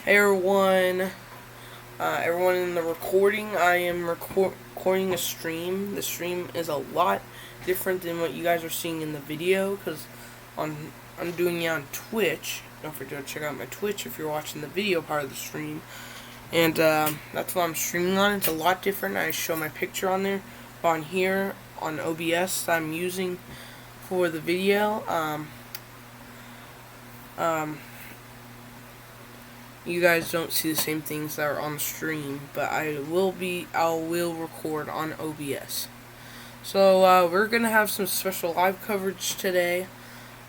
Hey everyone, everyone in the recording. I am recording a stream. The stream is a lot different than what you guys are seeing in the video because I'm doing it on Twitch. Don't forget to check out my Twitch if you're watching the video part of the stream. And that's what I'm streaming on. It's a lot different. I show my picture on there. But on here, on OBS, I'm using for the video. You guys don't see the same things that are on the stream, but I will record on OBS. So we're gonna have some special live coverage today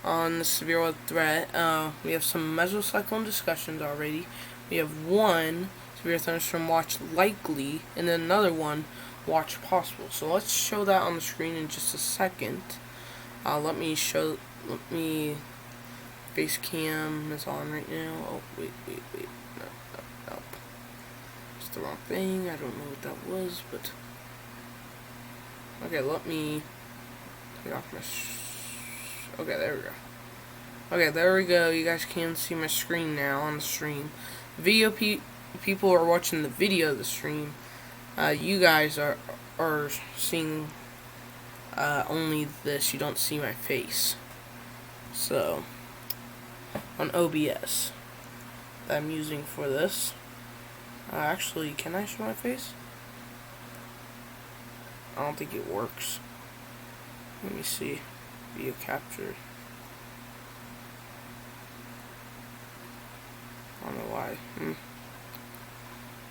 on the severe weather threat. We have some mesocyclone discussions already. We have one severe thunderstorm watch likely, and then another one watch possible. So let's show that on the screen in just a second. Let me face cam is on right now. Oh, wait. No. It's the wrong thing. I don't know what that was, but... Okay, let me take off my... Okay, there we go. Okay, there we go. You guys can see my screen now on the stream. Video people are watching the video of the stream. You guys are seeing only this. You don't see my face. So... on OBS that I'm using for this. Actually, can I show my face? I don't think it works. Let me see. Video capture. I don't know why.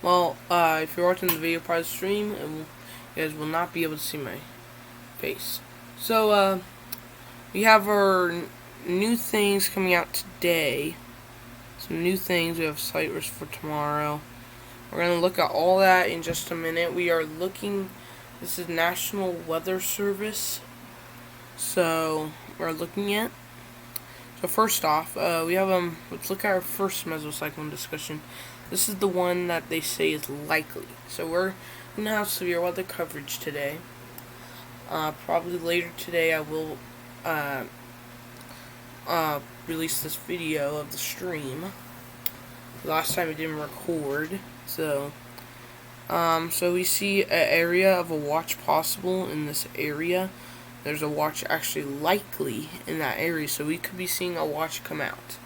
Well, if you're watching the video part of the stream, you guys will not be able to see my face. So, we have our new things coming out today. Some new things. We have site risk for tomorrow. We're going to look at all that in just a minute. We are looking, this is National Weather Service. So we're looking at, so first off, we have, let's look at our first mesocyclone discussion. This is the one that they say is likely. So we're going to have severe weather coverage today. Probably later today I will, release this video of the stream. Last time it didn't record, so we see an area of a watch possible in this area. There's a watch actually likely in that area, so we could be seeing a watch come out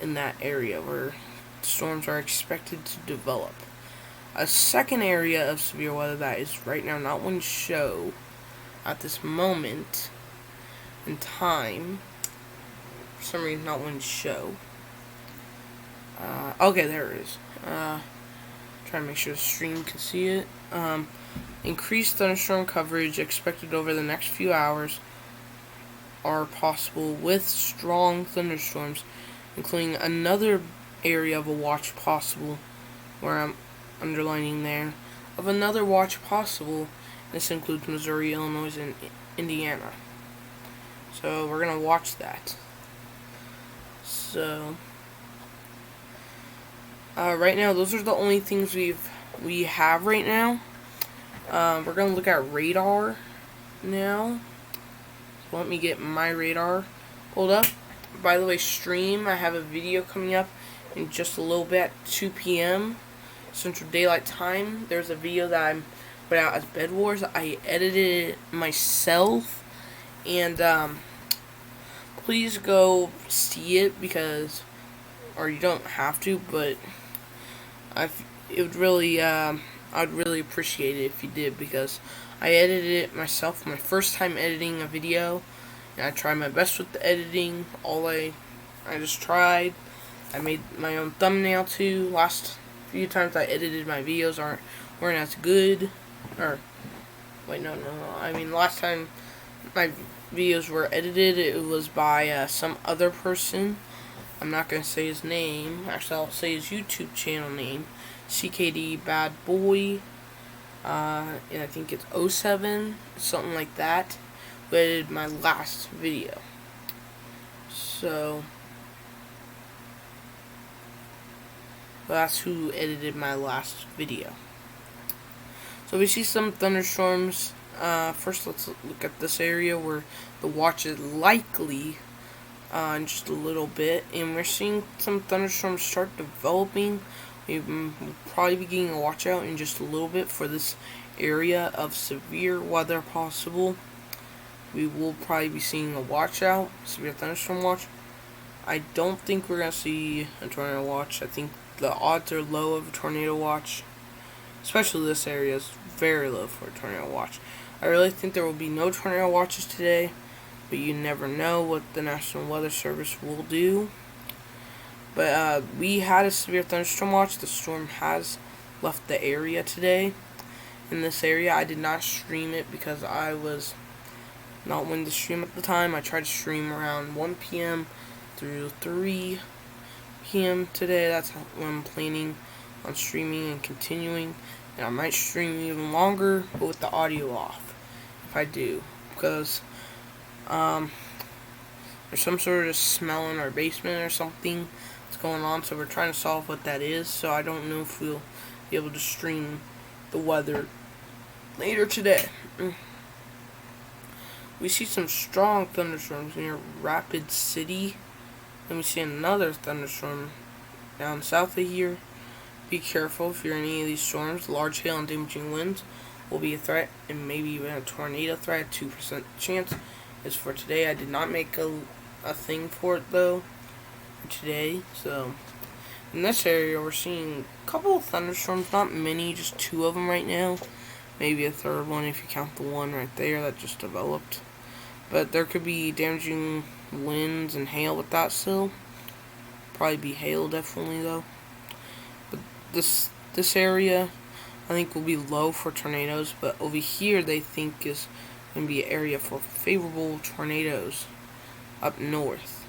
in that area where storms are expected to develop. A second area of severe weather that is right now not one show at this moment in time. For some reason, not one show. Okay, there it is. Trying to make sure the stream can see it. Increased thunderstorm coverage expected over the next few hours are possible with strong thunderstorms, including another area of a watch possible, where I'm underlining there, of another watch possible. This includes Missouri, Illinois, and Indiana. So we're going to watch that. So, right now, those are the only things we have right now. We're gonna look at radar now. So let me get my radar pulled up. By the way, stream, I have a video coming up in just a little bit at 2 p.m. Central Daylight Time. There's a video that I'm put out as Bed Wars. I edited it myself, and please go see it because, or you don't have to, but I'd really appreciate it if you did, because I edited it myself. My first time editing a video, and I tried my best with the editing. I just tried. I made my own thumbnail too. Last few times I edited my videos weren't as good. Or wait, no. I mean, last time my videos were edited, it was by some other person. I'm not going to say his name. Actually, I'll say his YouTube channel name, CKD Bad Boy, and I think it's 07, something like that, who edited my last video. So that's who edited my last video. So we see some thunderstorms. First, let's look at this area where the watch is likely in just a little bit, and we're seeing some thunderstorms start developing. We'll probably be getting a watch out in just a little bit for this area of severe weather possible. We will probably be seeing a watch out, severe thunderstorm watch. I don't think we're going to see a tornado watch. I think the odds are low of a tornado watch, especially this area is very low for a tornado watch. I really think there will be no tornado watches today, but you never know what the National Weather Service will do. But we had a severe thunderstorm watch. The storm has left the area today. In this area, I did not stream it because I was not wanting to stream at the time. I tried to stream around 1 p.m. through 3 p.m. today. That's when I'm planning on streaming and continuing. And I might stream even longer, but with the audio off, if I do. Because there's some sort of smell in our basement or something that's going on, so we're trying to solve what that is. So I don't know if we'll be able to stream the weather later today. We see some strong thunderstorms near Rapid City. Then we see another thunderstorm down south of here. Be careful if you're in any of these storms. Large hail and damaging winds will be a threat, and maybe even a tornado threat. 2% chance is for today. I did not make a thing for it though today. So in this area, we're seeing a couple of thunderstorms, not many, just 2 of them right now. Maybe a third one if you count the one right there that just developed. But there could be damaging winds and hail with that still. Probably be hail definitely though. But this area I think will be low for tornadoes, but over here they think is going to be an area for favorable tornadoes up north.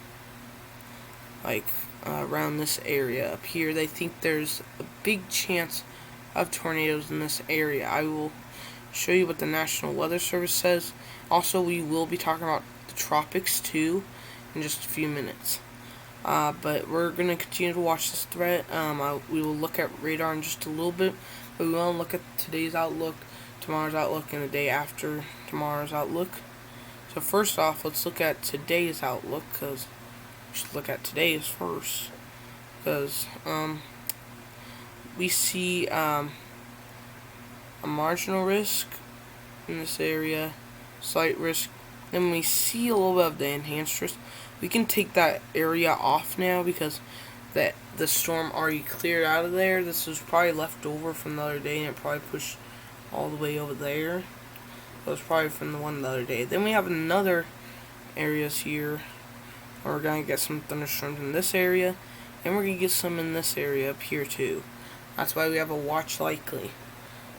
Like around this area up here, they think there's a big chance of tornadoes in this area. I will show you what the National Weather Service says. Also, we will be talking about the tropics too in just a few minutes. But we're going to continue to watch this threat. We will look at radar in just a little bit, but we want to look at today's outlook, tomorrow's outlook, and the day after tomorrow's outlook. So first off, let's look at today's outlook, because we should look at today's first. Because we see a marginal risk in this area, slight risk, then we see a little bit of the enhanced risk. We can take that area off now because the storm already cleared out of there. This was probably left over from the other day, and it probably pushed all the way over there. That was probably from the one the other day. Then we have another areas here where we're going to get some thunderstorms in this area, and we're going to get some in this area up here too. That's why we have a watch likely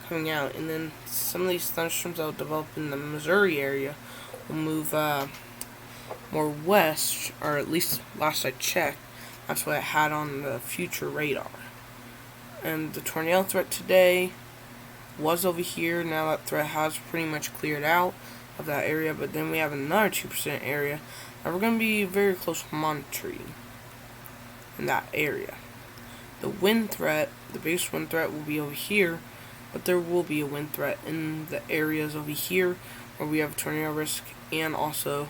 coming out. And then some of these thunderstorms that will develop in the Missouri area will move more west, or at least last I checked, that's what I had on the future radar. And the tornado threat today was over here. Now that threat has pretty much cleared out of that area, but then we have another 2% area that we're going to be very close monitoring in that area. The wind threat, the biggest wind threat will be over here, but there will be a wind threat in the areas over here where we have tornado risk, and also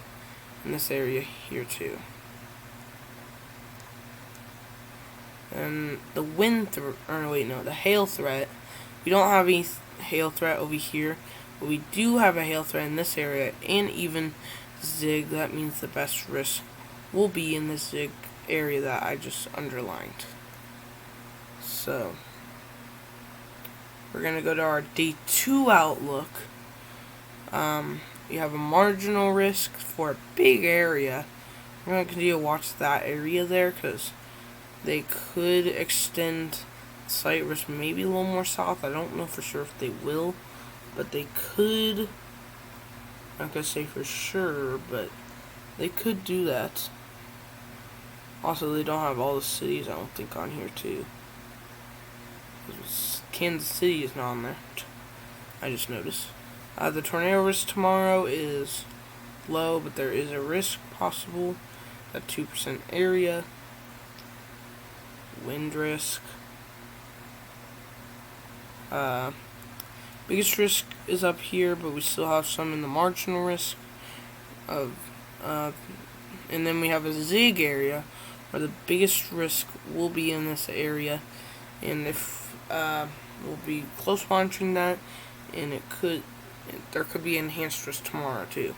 in this area here too. And the the hail threat, we don't have any hail threat over here, but we do have a hail threat in this area, and even zig. That means the best risk will be in this zig area that I just underlined. So we're gonna go to our day 2 outlook. You have a marginal risk for a big area. We're going to continue to watch that area there because they could extend slight risk maybe a little more south. I don't know for sure if they will, but they could. I'm not going to say for sure, but they could do that. Also, they don't have all the cities, I don't think, on here too. Kansas City is not on there. I just noticed. The tornado risk tomorrow is low, but there is a risk possible. That 2% area. Wind risk. Biggest risk is up here, but we still have some in the marginal risk of and then we have a zig area where the biggest risk will be in this area, and if we'll be close monitoring that, and there could be enhanced risk tomorrow too.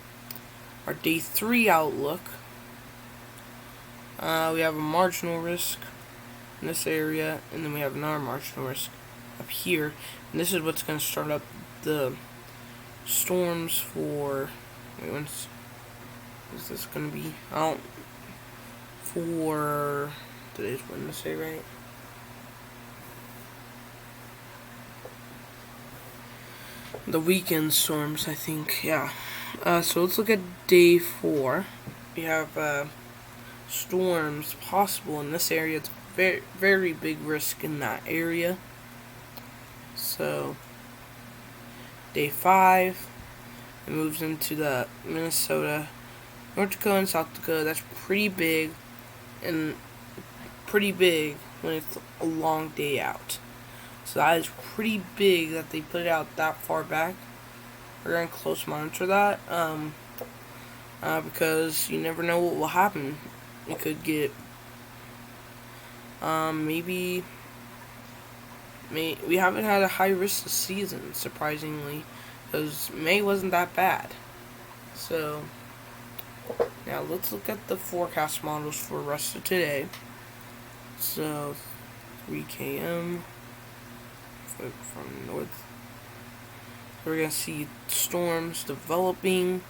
Our day 3 outlook, we have a marginal risk in this area, and then we have another marginal risk up here, and this is what's going to start up the storms for, when's is this going to be? For today's Wednesday, right? The weekend storms, I think, yeah. So let's look at day 4. We have storms possible in this area. It's very, very big risk in that area. So day 5, it moves into the Minnesota, North Dakota, and South Dakota. That's pretty big, and pretty big when it's a long day out. So that is pretty big that they put it out that far back. We're going to close monitor that, because you never know what will happen. It could get, we haven't had a high risk this season, surprisingly, because May wasn't that bad. So, now let's look at the forecast models for the rest of today. So, 3 km from north. We're going to see storms developing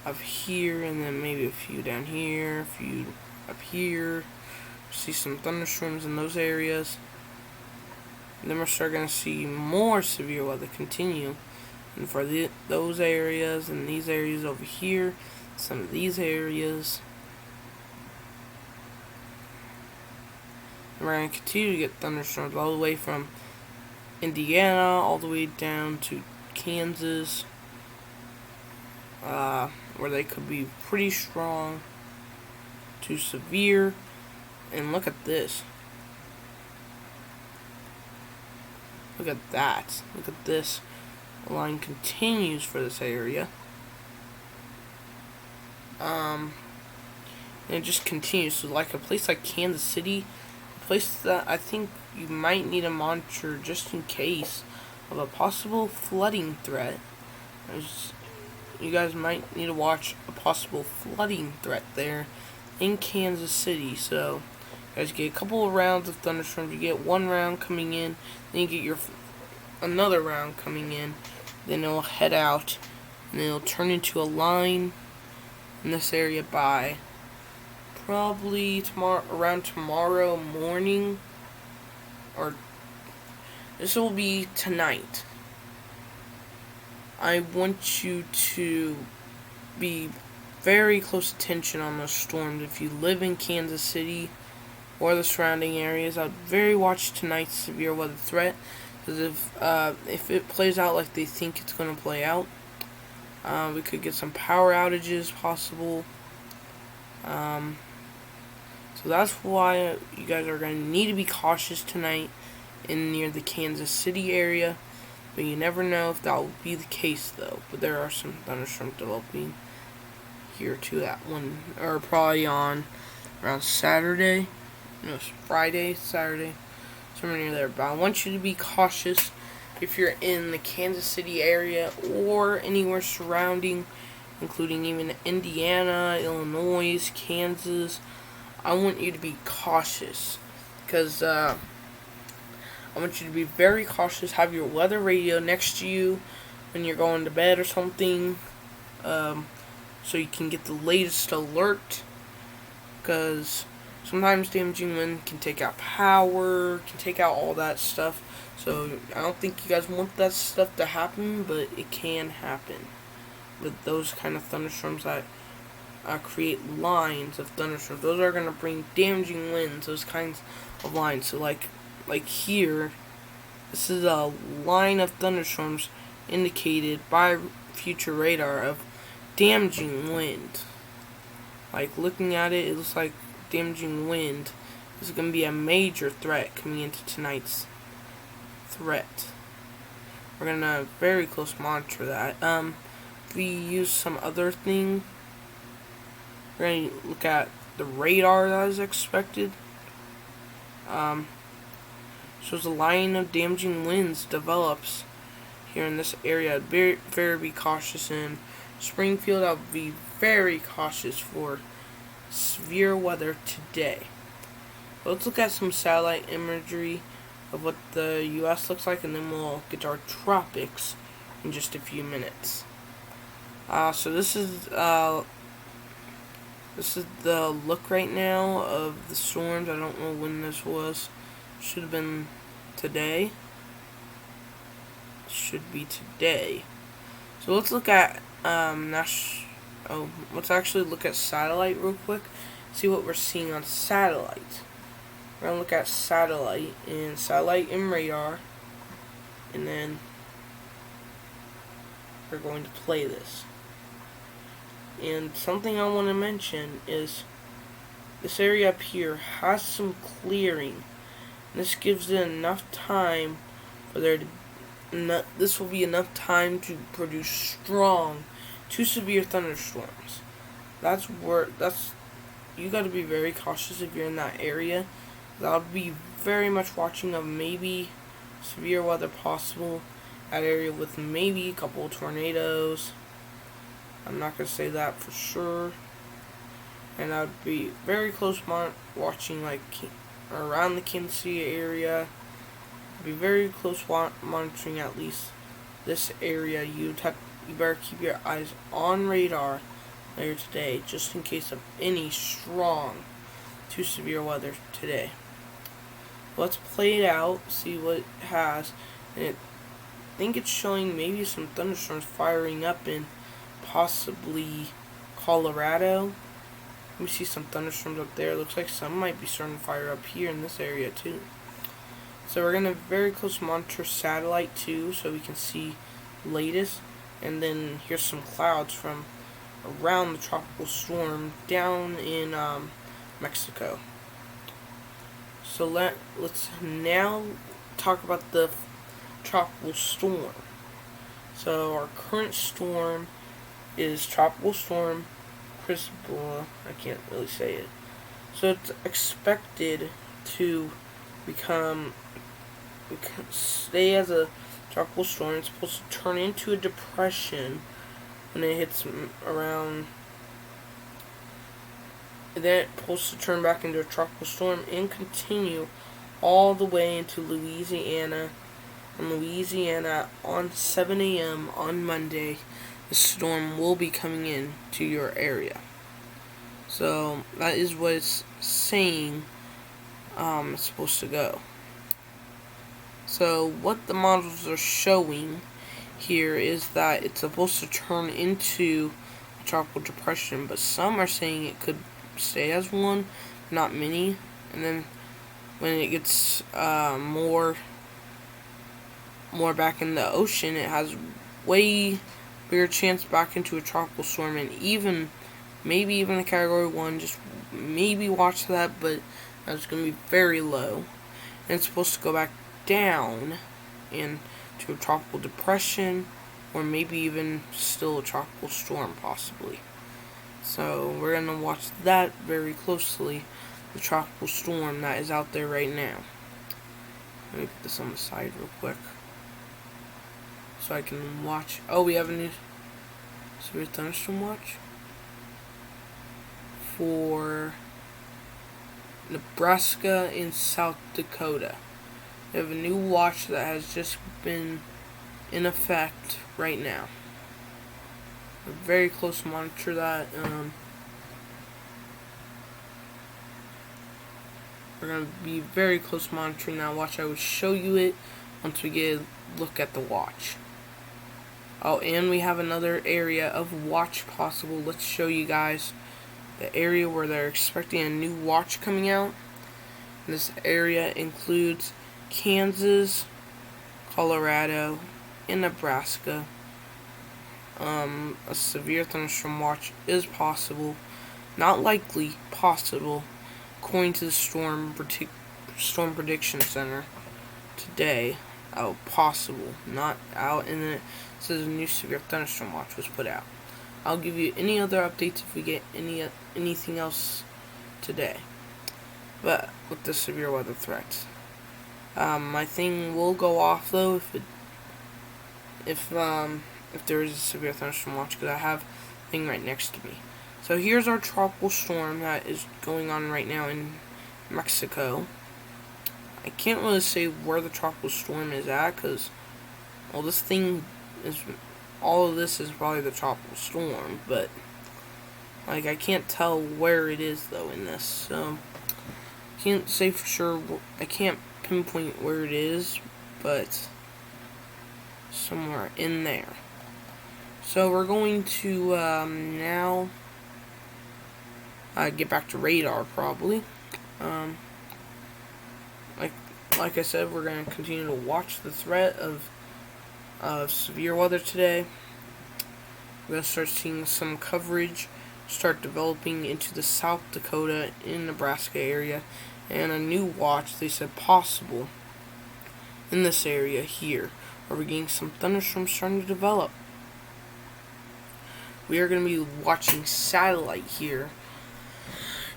up here, and then maybe a few down here, a few up here. See some thunderstorms in those areas. And then we're going to see more severe weather continue. And for those areas and these areas over here, some of these areas. And we're going to continue to get thunderstorms all the way from Indiana all the way down to Kansas, where they could be pretty strong to severe. And look at this. Look at that. Look at this. The line continues for this area. And it just continues. So like a place like Kansas City, a place that I think you might need to monitor just in case of a possible flooding threat. You guys might need to watch a possible flooding threat there in Kansas City. So you guys get a couple of rounds of thunderstorms. You get one round coming in, then you get another round coming in, then it'll head out, and it'll turn into a line in this area by probably around tomorrow morning, or this will be tonight. I want you to be very close attention on those storms. If you live in Kansas City or the surrounding areas, I'd very watch tonight's severe weather threat, because if it plays out like they think it's going to play out, we could get some power outages possible. So that's why you guys are going to need to be cautious tonight near the Kansas City area. But you never know if that will be the case, though. But there are some thunderstorms developing here too. That one, or probably on around Saturday. No, Friday, Saturday, somewhere near there. But I want you to be cautious if you're in the Kansas City area or anywhere surrounding, including even Indiana, Illinois, Kansas. I want you to be cautious, because I want you to be very cautious. Have your weather radio next to you when you're going to bed or something, so you can get the latest alert, because sometimes damaging wind can take out power, can take out all that stuff. So I don't think you guys want that stuff to happen, but it can happen with those kind of thunderstorms that create lines of thunderstorms. Those are going to bring damaging winds, those kinds of lines. So like here, this is a line of thunderstorms indicated by future radar of damaging wind. Like looking at it, it looks like damaging wind is going to be a major threat coming into tonight's threat. We're going to very close monitor that. If we use some other thing, We're going to look at the radar that is expected. Shows a line of damaging winds develops here in this area. Very be cautious in Springfield. I'll be very cautious for severe weather today. Let's look at some satellite imagery of what the U.S. looks like, and then we'll get to our tropics in just a few minutes. So this is the look right now of the storms. I don't know when this was. Should have been today. Should be today. So let's look at let's actually look at satellite real quick. See what we're seeing on satellite. We're gonna look at satellite and radar, and then we're going to play this. And something I want to mention is this area up here has some clearing. This gives it enough time for there to this will be enough time to produce strong to severe thunderstorms. You got to be very cautious if you're in that area. I'll be very much watching of maybe severe weather possible. That area with maybe a couple of tornadoes. I'm not gonna say that for sure. And I'd be very close watching like around the Kansas City area. Be very close monitoring at least this area. You better keep your eyes on radar later today, just in case of any strong to severe weather today. Let's play it out, see what it has. And I think it's showing maybe some thunderstorms firing up in possibly Colorado. Let me see some thunderstorms up there. Looks like some might be starting to fire up here in this area too. So we're going to very close monitor satellite too, so we can see latest. And then here's some clouds from around the tropical storm down in Mexico. So let's now talk about the tropical storm. So our current storm is Tropical Storm Cristobal. I can't really say it. So it's expected to stay as a tropical storm. It's supposed to turn into a depression when it hits around. And then it's supposed to turn back into a tropical storm and continue all the way into Louisiana. In Louisiana on 7 a.m. on Monday, the storm will be coming in to your area. So that is what it's saying it's supposed to go. So what the models are showing here is that it's supposed to turn into a tropical depression, but some are saying it could stay as one, not many, and then when it gets more back in the ocean, it has way bigger chance back into a tropical storm, and maybe even a category 1. Just maybe watch that, but that's going to be very low, and it's supposed to go back down into a tropical depression, or maybe even still a tropical storm possibly. So we're going to watch that very closely, the tropical storm that is out there right now. Let me put this on the side real quick so I can watch. Oh, we have a new severe thunderstorm watch for Nebraska and South Dakota. We have a new watch that has just been in effect right now. We're very close to monitor that. We're going to be very close monitoring that watch. I will show you it once we get a look at the watch. Oh, and we have another area of watch possible. Let's show you guys the area where they're expecting a new watch coming out. This area includes Kansas, Colorado, and Nebraska. A severe thunderstorm watch is possible. Not likely, possible, according to the Storm Prediction Center today. Possible, not out, and then it says a new severe thunderstorm watch was put out. I'll give you any other updates if we get anything else today. But with the severe weather threats, my thing will go off though if there is a severe thunderstorm watch, because I have a thing right next to me. So here's our tropical storm that is going on right now in Mexico. I can't really say where the tropical storm is at, because all of this is probably the tropical storm, but like I can't tell where it is though in this, so can't say for sure. I can't pinpoint where it is, but somewhere in there. So we're going to now get back to radar probably. Like I said, we're going to continue to watch the threat of severe weather today. We're going to start seeing some coverage start developing into the South Dakota and Nebraska area, and a new watch, they said, possible in this area here, where we're getting some thunderstorms starting to develop. We are going to be watching satellite here,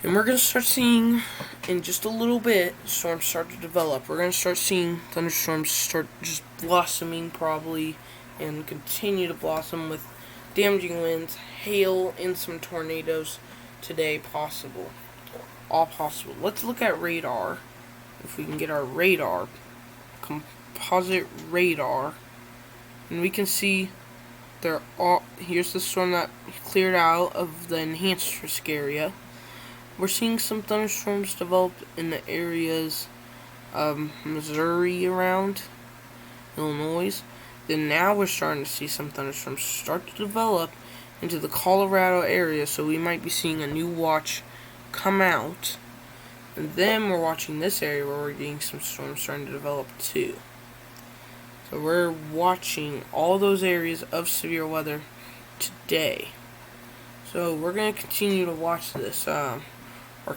and we're going to start seeing, in just a little bit, storms start to develop. We're going to start seeing thunderstorms start just blossoming probably, and continue to blossom with damaging winds, hail, and some tornadoes today possible. All possible. Let's look at radar. If we can get our radar, composite radar, and we can see here's the storm that cleared out of the enhanced risk area. We're seeing some thunderstorms develop in the areas of Missouri around Illinois. Then now we're starting to see some thunderstorms start to develop into the Colorado area, so we might be seeing a new watch come out. And then we're watching this area where we're getting some storms starting to develop too. So we're watching all those areas of severe weather today. So we're going to continue to watch this. Our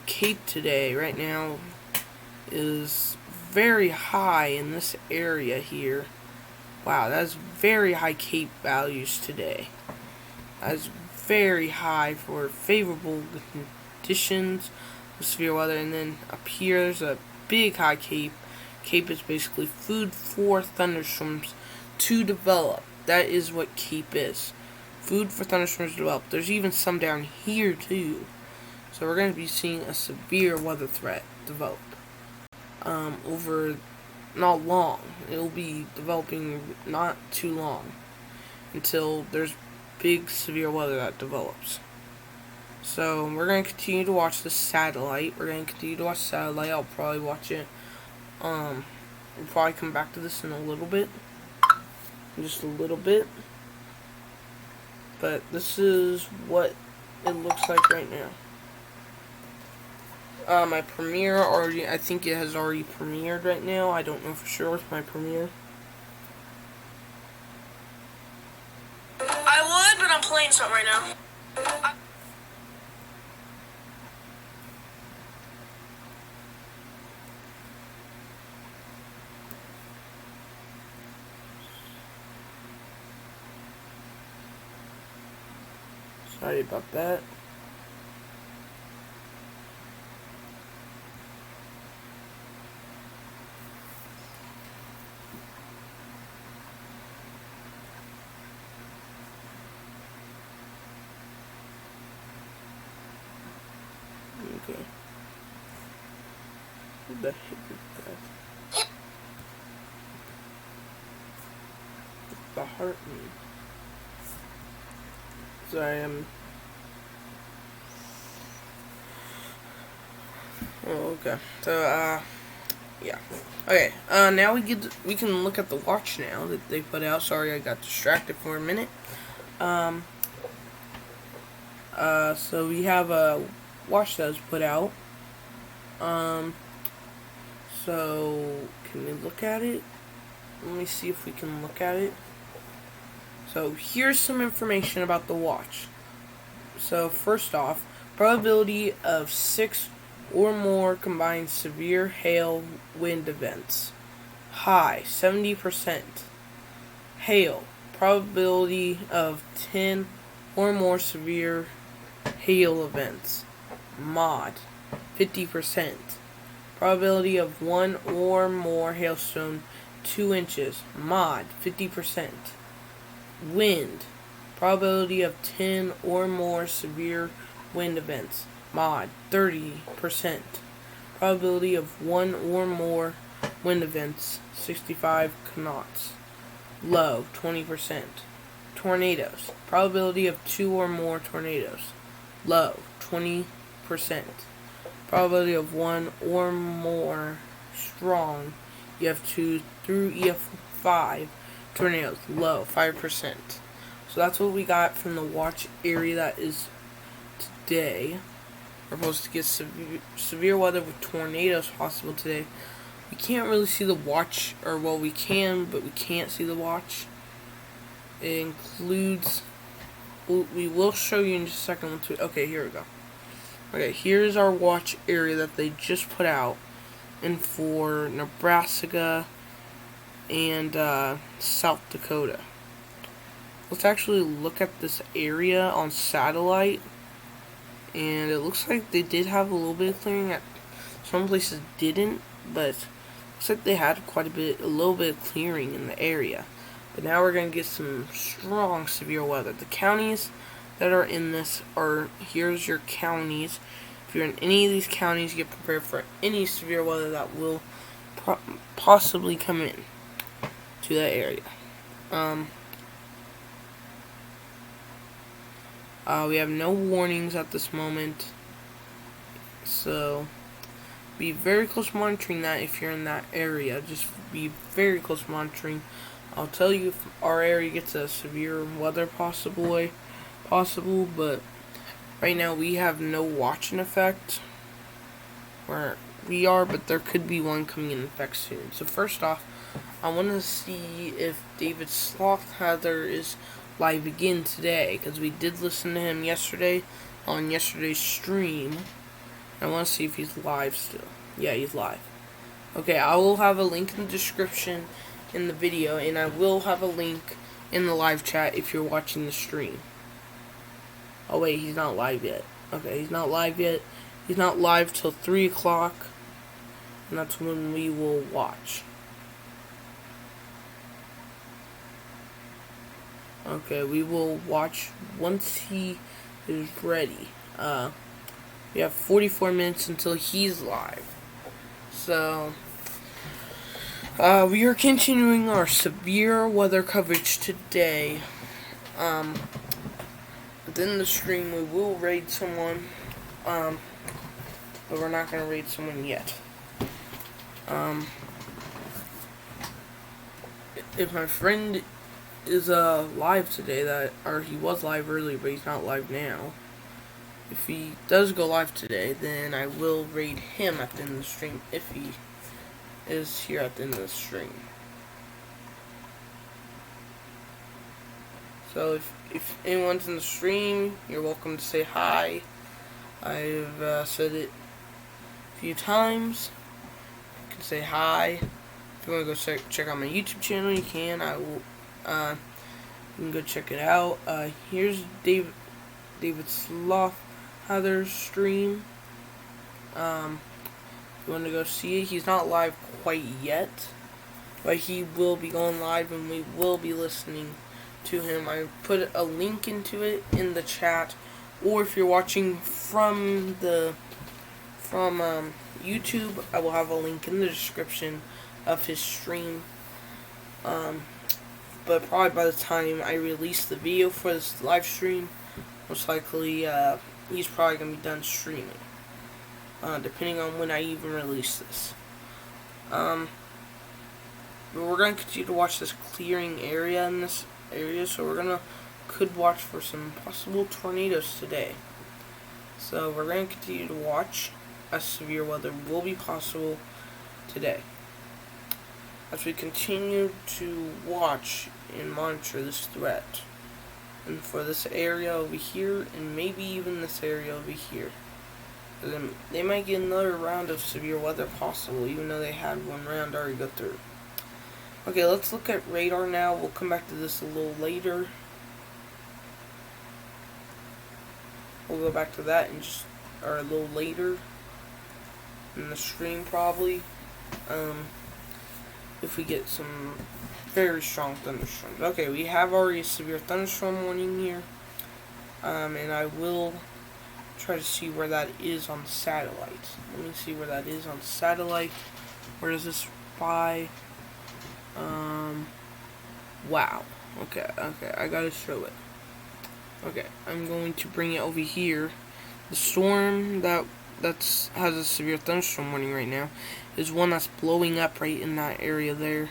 Cape today right now is very high in this area here. Wow, that's very high Cape values today. That's very high for favorable conditions with severe weather. And then up here, there's a big high Cape. Cape is basically food for thunderstorms to develop. That is what Cape is. Food for thunderstorms to develop. There's even some down here too. So we're going to be seeing a severe weather threat develop over not long. It'll be developing not too long until there's big severe weather that develops. So we're going to continue to watch the satellite. I'll probably watch it. We'll probably come back to this in a little bit. Just a little bit. But this is what it looks like right now. My Premiere already, I think it has already premiered right now. I don't know for sure with my Premiere. I would, but I'm playing something right now. Sorry about that. Okay. What the heck is that? What's the heart mean? Sorry, Oh, okay. So, yeah. Okay, now we can look at the watch now that they put out. Sorry, I got distracted for a minute. So we have a watch that was put out. So, can we look at it? Let me see if we can look at it. So, here's some information about the watch. So, first off, probability of 6 or more combined severe hail wind events. High, 70%. Hail, probability of 10 or more severe hail events. Mod, 50%. Probability of 1 or more hailstone, 2 inches. Mod, 50%. Wind, probability of 10 or more severe wind events. Mod, 30%. Probability of 1 or more wind events, 65 knots. Low, 20%. Tornadoes, probability of 2 or more tornadoes. Low, 20%. Probability of 1 or more strong EF2 through EF5 tornadoes. Low, 5%. So that's what we got from the watch area that is today. We're supposed to get severe weather with tornadoes possible today. We can't really see the watch, or well, we can, but we can't see the watch. It includes, we will show you in just a second. Okay, here we go. Okay, here's our watch area that they just put out, and for Nebraska and South Dakota. Let's actually look at this area on satellite, and it looks like they did have a little bit of clearing. At some places didn't, but it looks like they had a little bit of clearing in the area. But now we're going to get some strong severe weather. The counties that are in this are, here's your counties. If you're in any of these counties, get prepared for any severe weather that will possibly come in to that area. We have no warnings at this moment, so be very close monitoring that if you're in that area. Just be very close monitoring. I'll tell you if our area gets a severe weather possible, but right now we have no watching effect where we are, but there could be one coming in effect soon. So first off, I want to see if David Slothhather is live again today, because we did listen to him yesterday on yesterday's stream. I want to see if he's live still. Yeah, he's live. Okay, I will have a link in the description in the video, and I will have a link in the live chat if you're watching the stream. Oh wait, he's not live yet. Okay, he's not live yet. He's not live till 3 o'clock, and that's when we will watch. Okay, we will watch once he is ready. We have 44 minutes until he's live. So, we are continuing our severe weather coverage today. Within the stream, we will raid someone, but we're not going to raid someone yet. If my friend is live today, or he was live earlier, but he's not live now. If he does go live today, then I will raid him at the end of the stream if he is here at the end of the stream. So if anyone's in the stream, you're welcome to say hi. I've said it a few times. You can say hi. If you want to go check out my YouTube channel, you can. I will. You can go check it out. Here's David Slothhather's stream. If you want to go see it, he's not live quite yet, but he will be going live, and we will be listening to him. I put a link into it in the chat, or if you're watching from YouTube, I will have a link in the description of his stream. But probably by the time I release the video for this live stream, most likely he's probably going to be done streaming, depending on when I even release this. But we're going to continue to watch this clearing area in this area, so could watch for some possible tornadoes today. So we're going to continue to watch as severe weather will be possible today, as we continue to watch and monitor this threat. And for this area over here, and maybe even this area over here, they might get another round of severe weather possible, even though they had one round already go through. Okay, let's look at radar now. We'll come back to this a little later. we'll go back to that in just, or a little later in the stream probably. If we get some very strong thunderstorms. Okay, we have already a severe thunderstorm warning here. And I will try to see where that is on satellite. Let me see where that is on satellite. Where is this by? Wow. Okay, I gotta show it. Okay, I'm going to bring it over here. The storm that's has a severe thunderstorm warning right now is one that's blowing up right in that area there.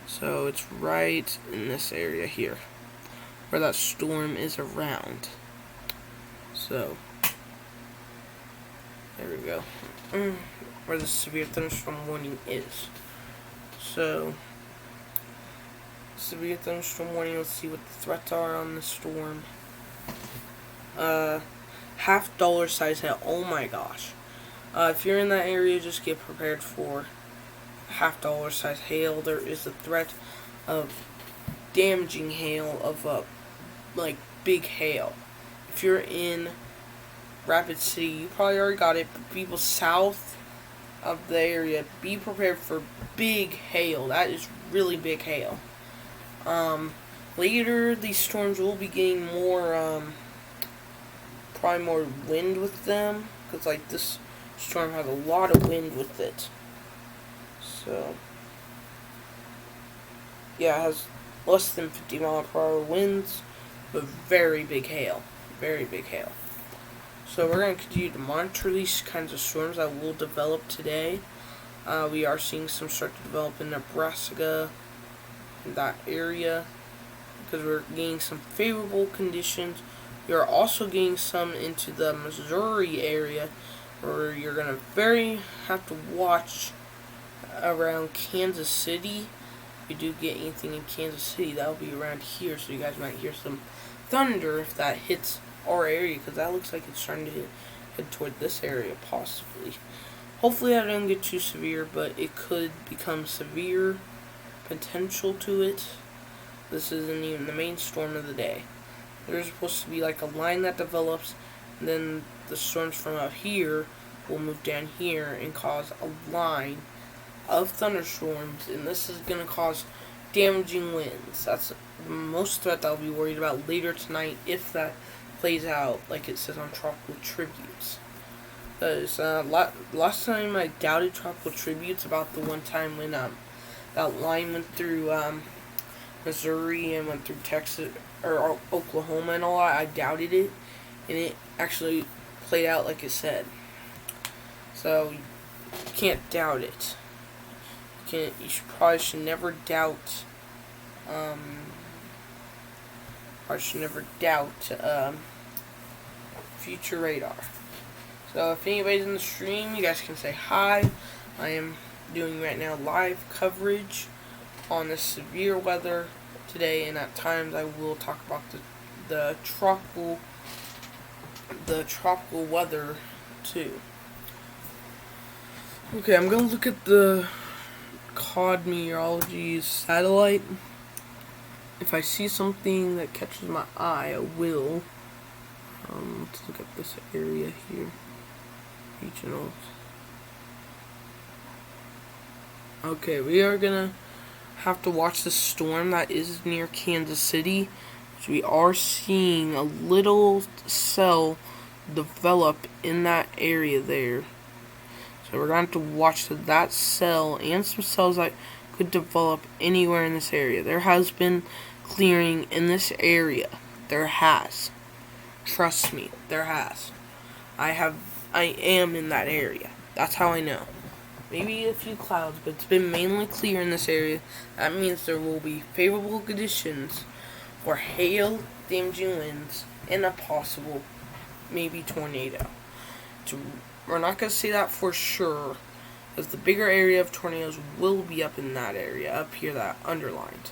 So it's right in this area here where that storm is around. So there we go. Where the severe thunderstorm warning is. So severe thunderstorm warning, let's see what the threats are on the storm. Half dollar size hail. Oh my gosh. If you're in that area, just get prepared for half dollar size hail. There is a threat of damaging hail, of like big hail. If you're in Rapid City, you probably already got it, but people south of the area, be prepared for big hail. That is really big hail. Later, these storms will be getting more, probably more wind with them, because like this storm has a lot of wind with it. So yeah, it has less than 50 mile per hour winds, but very big hail. Very big hail. So we're going to continue to monitor these kinds of storms that will develop today. We are seeing some start to develop in Nebraska, in that area, because we're getting some favorable conditions. We are also getting some into the Missouri area, where you're going to have to watch around Kansas City. If you do get anything in Kansas City, that'll be around here, so you guys might hear some thunder if that hits our area, because that looks like it's starting to head toward this area, possibly. Hopefully that doesn't get too severe, but it could become severe potential to it. This isn't even the main storm of the day. There's supposed to be like a line that develops, and then the storms from up here will move down here and cause a line of thunderstorms, and this is going to cause damaging winds. That's the most threat that I'll be worried about later tonight, if that plays out like it says on Tropical Tributes. Because last time I doubted Tropical Tributes about the one time when that line went through Missouri and went through Texas or Oklahoma and all that. I doubted it, and it actually played out like it said. So you can't doubt it. You probably should never doubt. Future radar. So if anybody's in the stream, you guys can say hi. I am doing right now live coverage on the severe weather today, and at times I will talk about the tropical weather too. Okay, I'm gonna look at the COD Meteorology's satellite. If I see something that catches my eye, I will. Let's look at this area here. Regionals. Okay, we are gonna have to watch the storm that is near Kansas City. So we are seeing a little cell develop in that area there. So we're going to have to watch that cell and some cells that could develop anywhere in this area. There has been clearing in this area. There has. Trust me, there has. I am in that area. That's how I know. Maybe a few clouds, but it's been mainly clear in this area. That means there will be favorable conditions for hail, damaging winds, and a possible, maybe tornado. We're not going to say that for sure, because the bigger area of tornadoes will be up in that area, up here that underlined.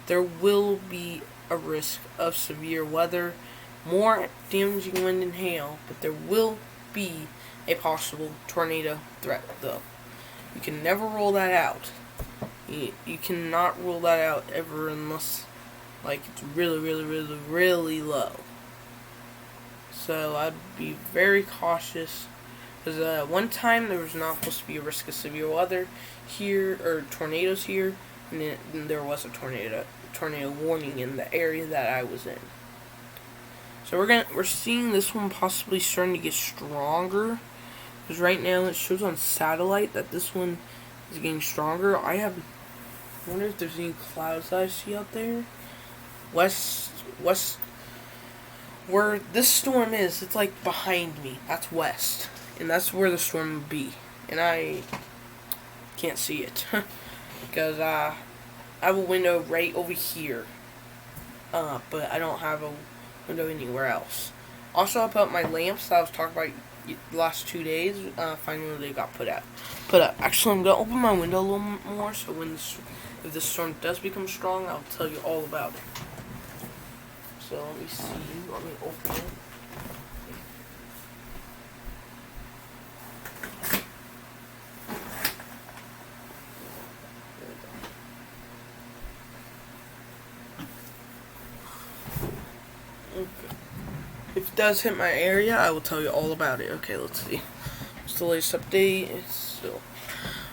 There will be a risk of severe weather, more damaging wind and hail, but there will be a possible tornado threat, though. You can never rule that out. You cannot rule that out ever unless, like, it's really, really, really, really low. So I'd be very cautious. Because one time there was not supposed to be a risk of severe weather here, or tornadoes here, and then there was a tornado warning in the area that I was in. So we're seeing this one possibly starting to get stronger. Because right now it shows on satellite that this one is getting stronger. I wonder if there's any clouds that I see out there. West, where this storm is, it's like behind me. That's west. And that's where the storm would be. And I can't see it. Because I have a window right over here. But I don't have a window anywhere else. Also, about my lamps that I was talking about the last 2 days, finally they got put up. Actually, I'm going to open my window a little more, so if the storm does become strong, I'll tell you all about it. So, let me see. Let me open it. Okay. If it does hit my area, I will tell you all about it. Okay, let's see. It's the latest update.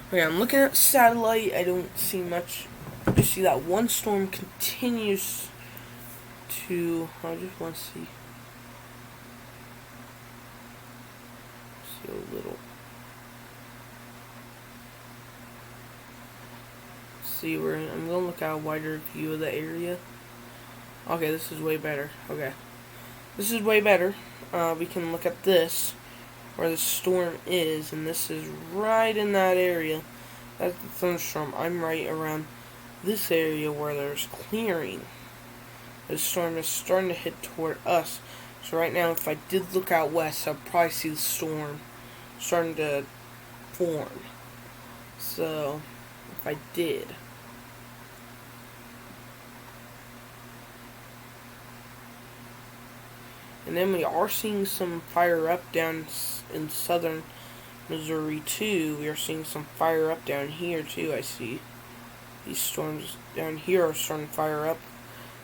Okay, I'm looking at satellite. I don't see much. You see that one storm continues to. I just want to see a little. See where I'm gonna look at a wider view of the area. Okay, this is way better. Okay, this is way better. We can look at this, where the storm is, and this is right in that area. That's the thunderstorm. I'm right around this area where there's clearing. The storm is starting to hit toward us. So right now, if I did look out west, I'd probably see the storm starting to form. So, if I did. And then we are seeing some fire up down in southern Missouri too. We are seeing some fire up down here too. I see these storms down here are starting to fire up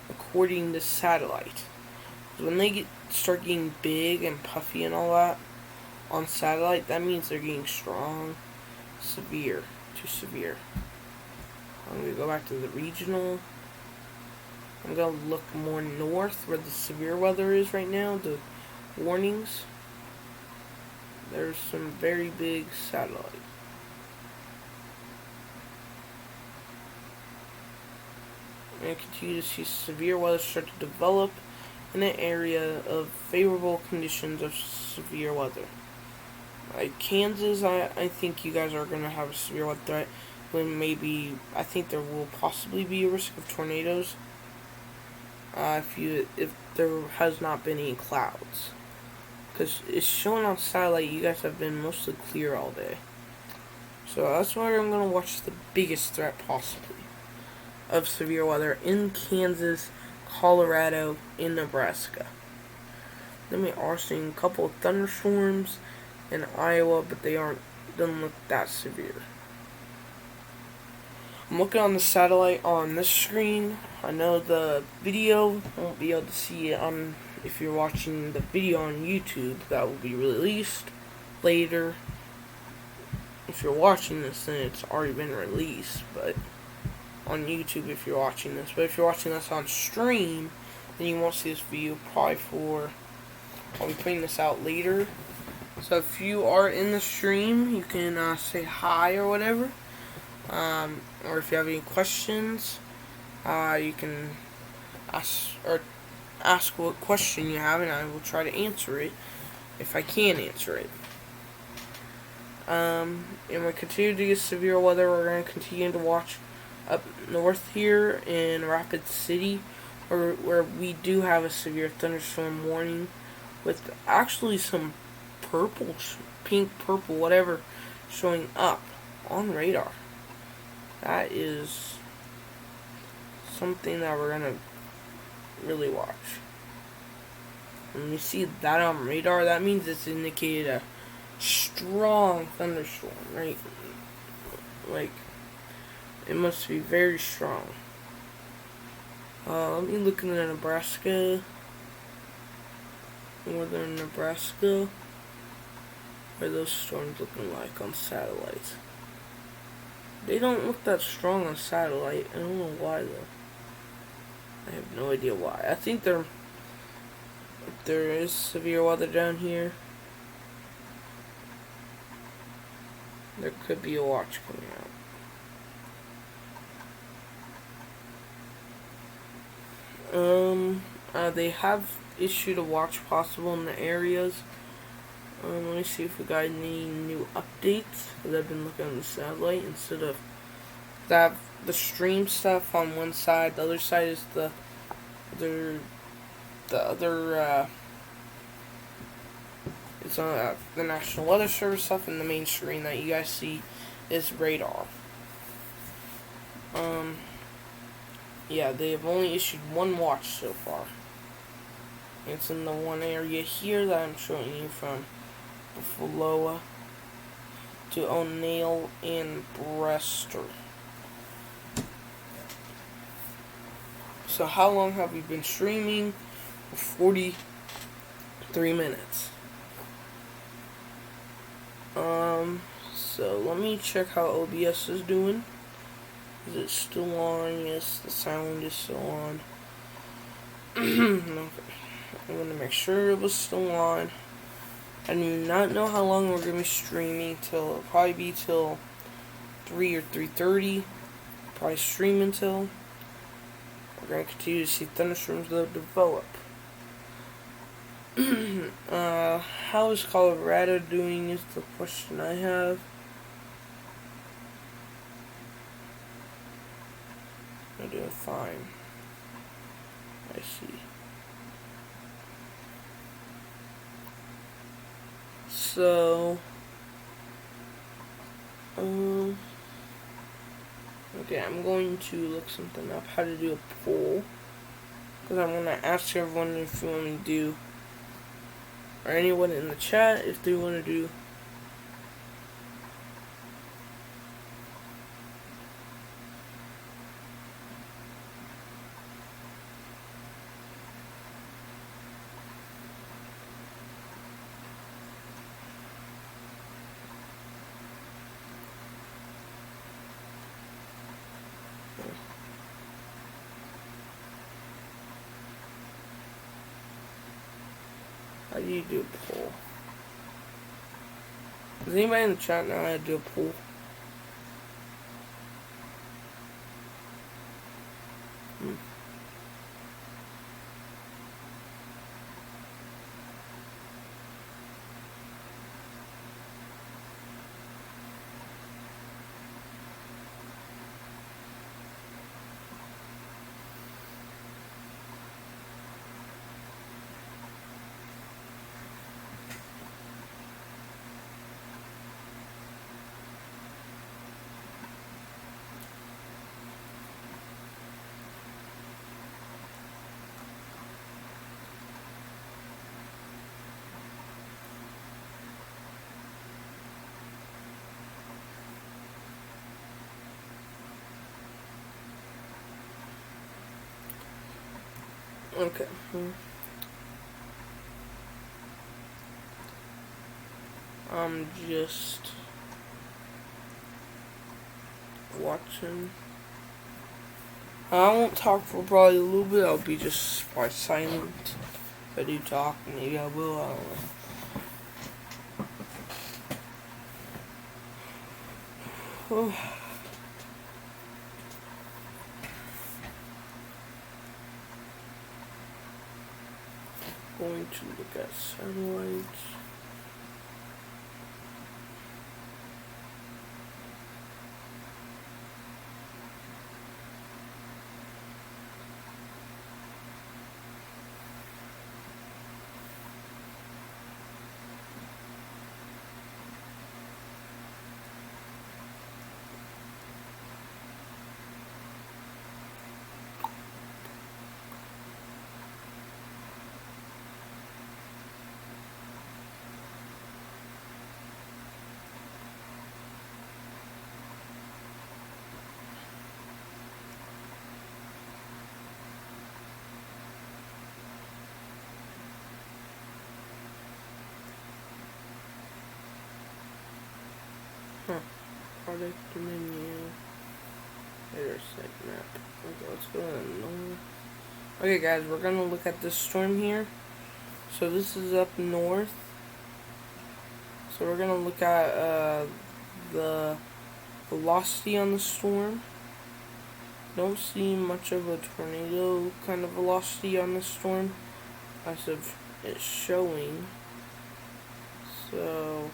according to satellite. When they start getting big and puffy and all that on satellite, that means they're getting strong, severe, to severe. I'm going to go back to the regional. I'm going to look more north where the severe weather is right now, the warnings. There's some very big satellite. And I continue to see severe weather start to develop in an area of favorable conditions of severe weather. Like Kansas, I think you guys are going to have a severe weather threat. When maybe, I think there will possibly be a risk of tornadoes. If there has not been any clouds. Because it's showing on satellite, you guys have been mostly clear all day. So that's why I'm going to watch the biggest threat possibly of severe weather in Kansas, Colorado, and Nebraska. Then we are seeing a couple of thunderstorms in Iowa, but doesn't look that severe. I'm looking on the satellite on this screen. I know the video won't be able to see it if you're watching the video on YouTube. That will be released later. If you're watching this, then it's already been released, but on YouTube if you're watching this. But if you're watching this on stream, then you won't see this video I'll be putting this out later. So if you are in the stream, you can say hi or whatever. Or if you have any questions, you can ask what question you have, and I will try to answer it if I can answer it. And we continue to get severe weather. We're going to continue to watch up north here in Rapid City, where we do have a severe thunderstorm warning with actually some pink, purple, whatever, showing up on radar. That is something that we're going to really watch. When we see that on radar, that means it's indicated a strong thunderstorm, right? Like, it must be very strong. Let me look into Nebraska. northern Nebraska. What are those storms looking like on satellite? They don't look that strong on satellite. I don't know why though. I have no idea why. I think there is severe weather down here. There could be a watch coming out. They have issued a watch possible in the areas. Let me see if we got any new updates. Because I've been looking on the satellite instead of that. The stream stuff on one side. The other side is the other. It's on the National Weather Service stuff, and the main screen that you guys see is radar. Yeah, they have only issued one watch so far. It's in the one area here that I'm showing you from Buffalo to O'Neill and Brewster. So how long have we been streaming? 43 minutes. So let me check how OBS is doing. Is it still on? Yes, the sound is still on. Okay. I'm gonna make sure it was still on. I do not know how long we're gonna be streaming till. It'll probably be till 3 or 3:30. Probably stream until. We're gonna continue to see thunderstorms that develop. How is Colorado doing is the question I have. They're doing fine. I see. So, okay, I'm going to look something up, how to do a poll, because I'm going to ask everyone if you want to do, or anyone in the chat, if they want to do how do you do a poll? Does anybody in the chat know how to do a poll? Okay. I'm just watching. I won't talk for probably a little bit. I'll be just quite silent. If I do talk, maybe I will. I don't know. Going to look at satellites. product menu. There's that map. Okay, let's go to north. Okay, guys, we're gonna look at this storm here. So this is up north. So we're gonna look at the velocity on the storm. Don't see much of a tornado kind of velocity on the storm as of it's showing. So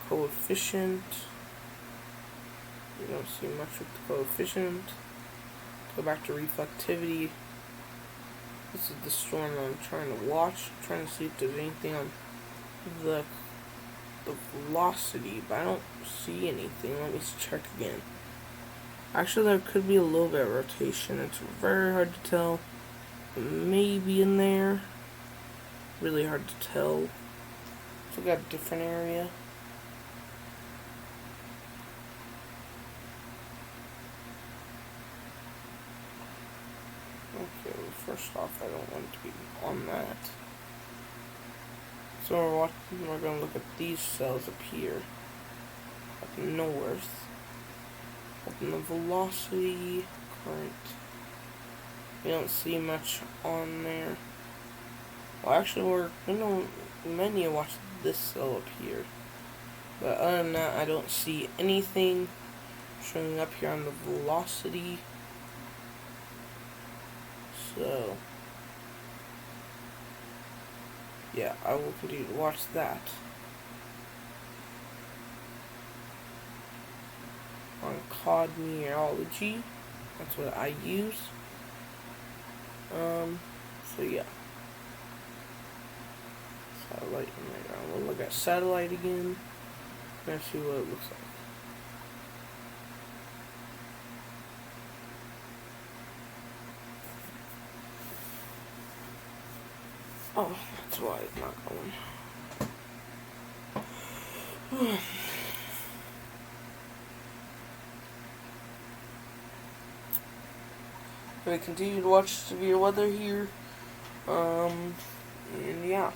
coefficient, you don't see much with the coefficient. Go back to reflectivity. This is the storm that I'm trying to watch. I'm trying to see if there's anything on the velocity, but I don't see anything. Let me check again. Actually, there could be a little bit of rotation. It's very hard to tell. Maybe in there. Really hard to tell. So we got a different area. Okay, well, first off, I don't want to be on that. So we're going to look at these cells up here, up north. Open the velocity, current. We don't see much on there. Well, actually, we're going to menu watch this cell up here. But other than that, I don't see anything showing up here on the velocity. So, yeah, I will continue to watch that. On COD Meteorology, that's what I use. So yeah. Satellite in the ground. We'll look at satellite again. And see what it looks like. Oh, that's why it's not going. We continue to watch severe weather here. And yeah.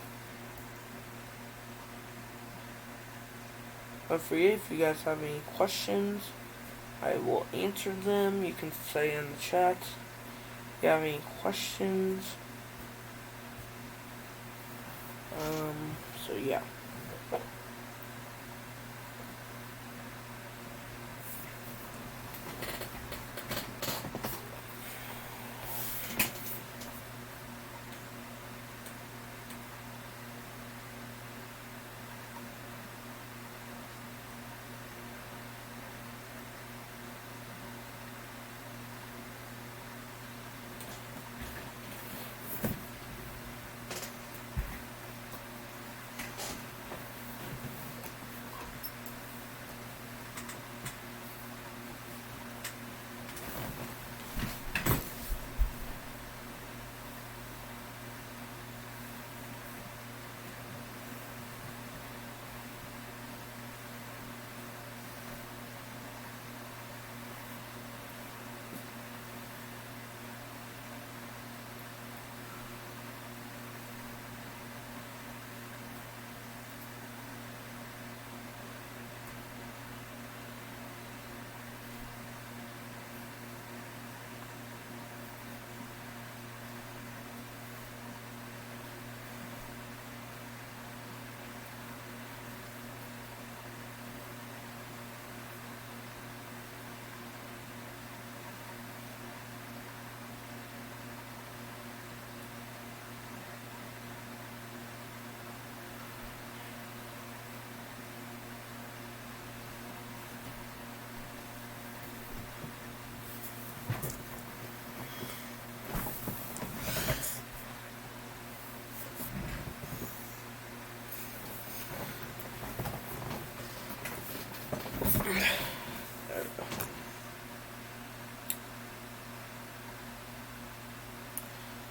But for you, if you guys have any questions, I will answer them. You can say in the chat if you have any questions. So yeah.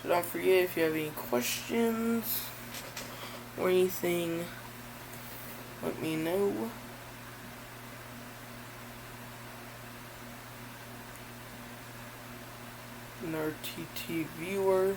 So don't forget, if you have any questions or anything, let me know. An RTT viewer.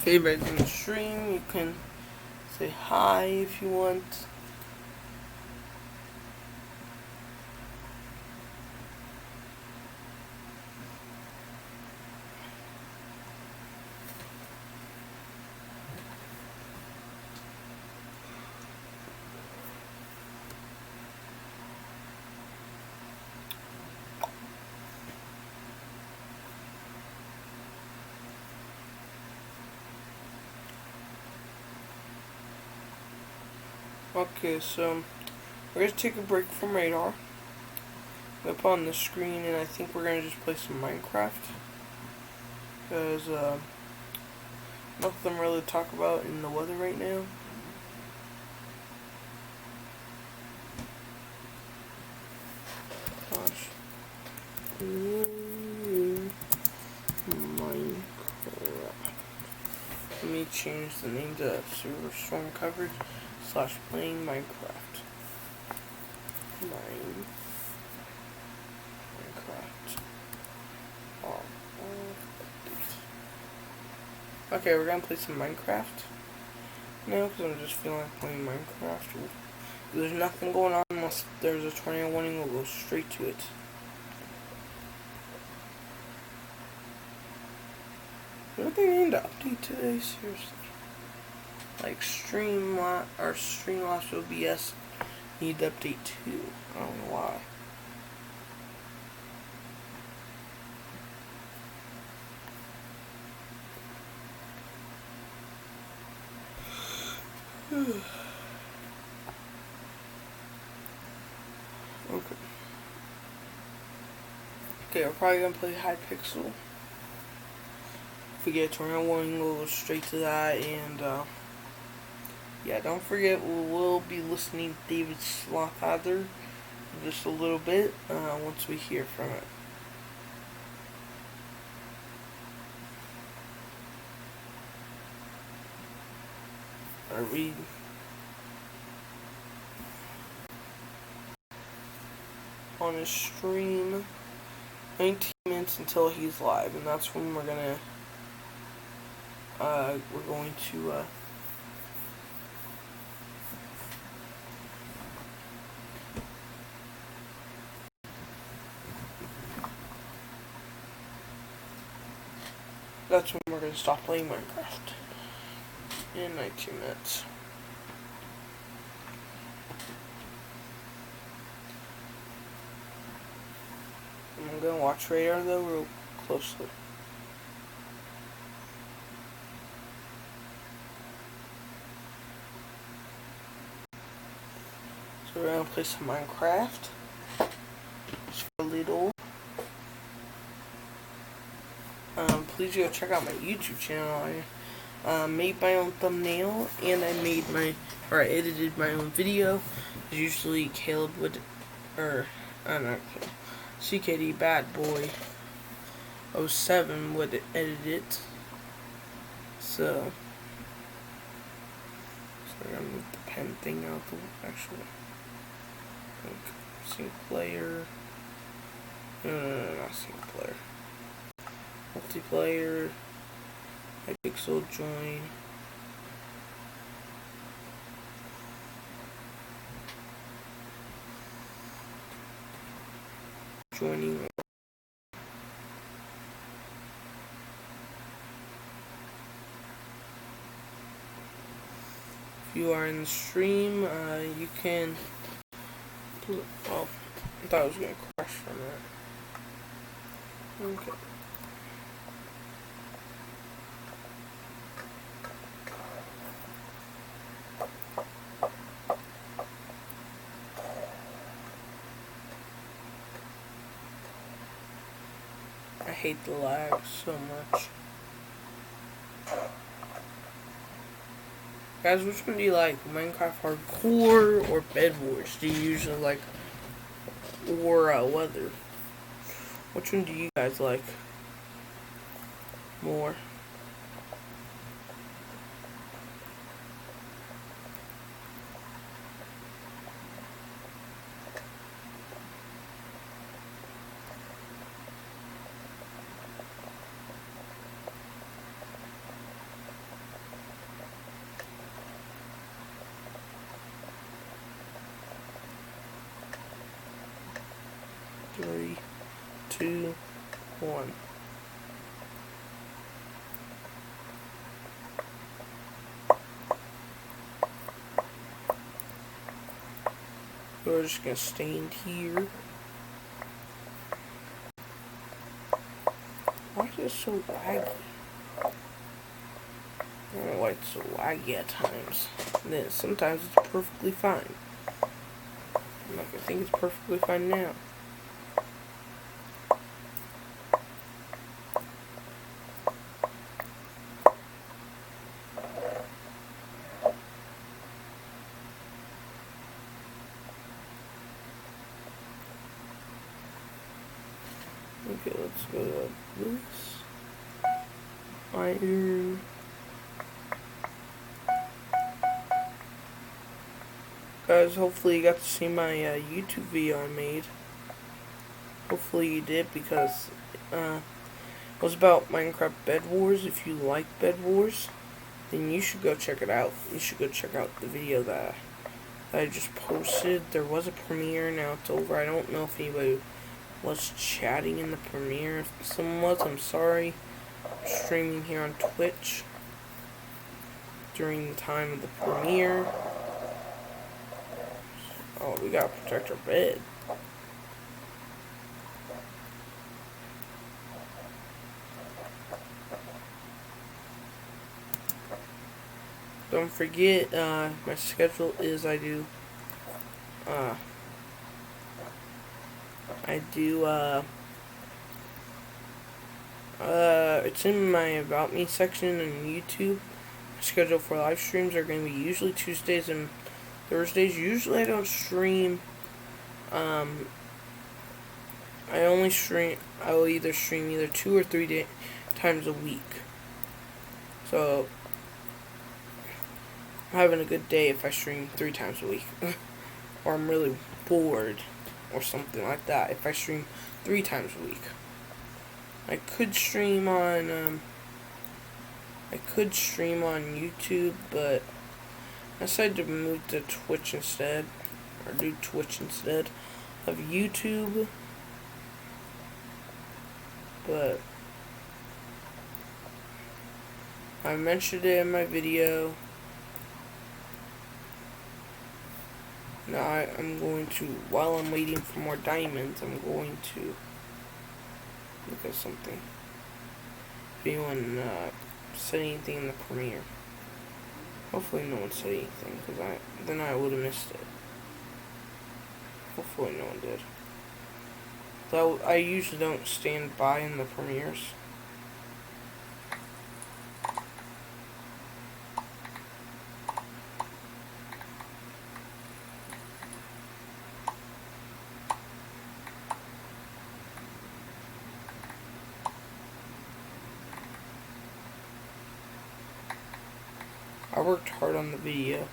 Okay, back in the stream, you can say hi if you want. Okay, so we're going to take a break from radar. Up on the screen, and I think we're going to just play some Minecraft. Because, nothing really to talk about in the weather right now. Gosh. Minecraft. Let me change the name to Server Storm Coverage / playing Minecraft. Minecraft. Okay, we're gonna play some Minecraft now because I'm just feeling like playing Minecraft. There's nothing going on unless there's a tornado warning. We'll go straight to it. What are they going to update today? Seriously. Like Streamlabs OBS need to update too. I don't know why. Okay, we're probably gonna play Hypixel. If we get a tornado warning, we'll go straight to that. And yeah, don't forget we will be listening to David Slothfather in just a little bit once we hear from it. Are we? On his stream 19 minutes until he's live, and that's when we're going to that's when we're going to stop playing Minecraft in 19 minutes. I'm going to watch radar though real closely. So we're going to play some Minecraft. Just for a little. Please go check out my YouTube channel. I made my own thumbnail, and I edited my own video. Usually Caleb would, I don't know, CKD Bad Boy 07 would edit it. So we're gonna move the pen thing out the actually. Sync player. No, not sync player. Multiplayer. Hypixel join. Joining. If you are in the stream, you can. Oh, I thought I was gonna crash from that. Okay. I hate the lag so much. Guys, which one do you like? Minecraft Hardcore or Bed Wars? Do you usually like? Or weather? Which one do you guys like more? 3, 2, 1. We're just gonna stand here. Why is it so laggy? I don't know why it's so laggy at times. And then sometimes it's perfectly fine. Like, I think it's perfectly fine now. Okay, let's go to this. Iron. Guys, hopefully you got to see my YouTube video I made. Hopefully you did, because it was about Minecraft Bed Wars. If you like Bed Wars, then you should go check it out. You should go check out the video that I just posted. There was a premiere, now it's over. I don't know if anybody was chatting in the premiere. If someone was, I'm sorry. I'm streaming here on Twitch during the time of the premiere. Oh, we gotta protect our bed. Don't forget, my schedule is it's in my About Me section on YouTube. My schedule for live streams are going to be usually Tuesdays and Thursdays. Usually I don't stream, I will either stream either 2 or 3 times a week. So, I'm having a good day if I stream 3 times a week. Or I'm really bored, or something like that, if I stream 3 times a week. I could stream on YouTube, but I decided to move to Twitch instead, or do Twitch instead of YouTube. But I mentioned it in my video. Now I'm going to, while I'm waiting for more diamonds, I'm going to look at something. If anyone said anything in the premiere. Hopefully no one said anything, because then I would have missed it. Hopefully no one did. Though I usually don't stand by in the premieres. I worked hard on the video.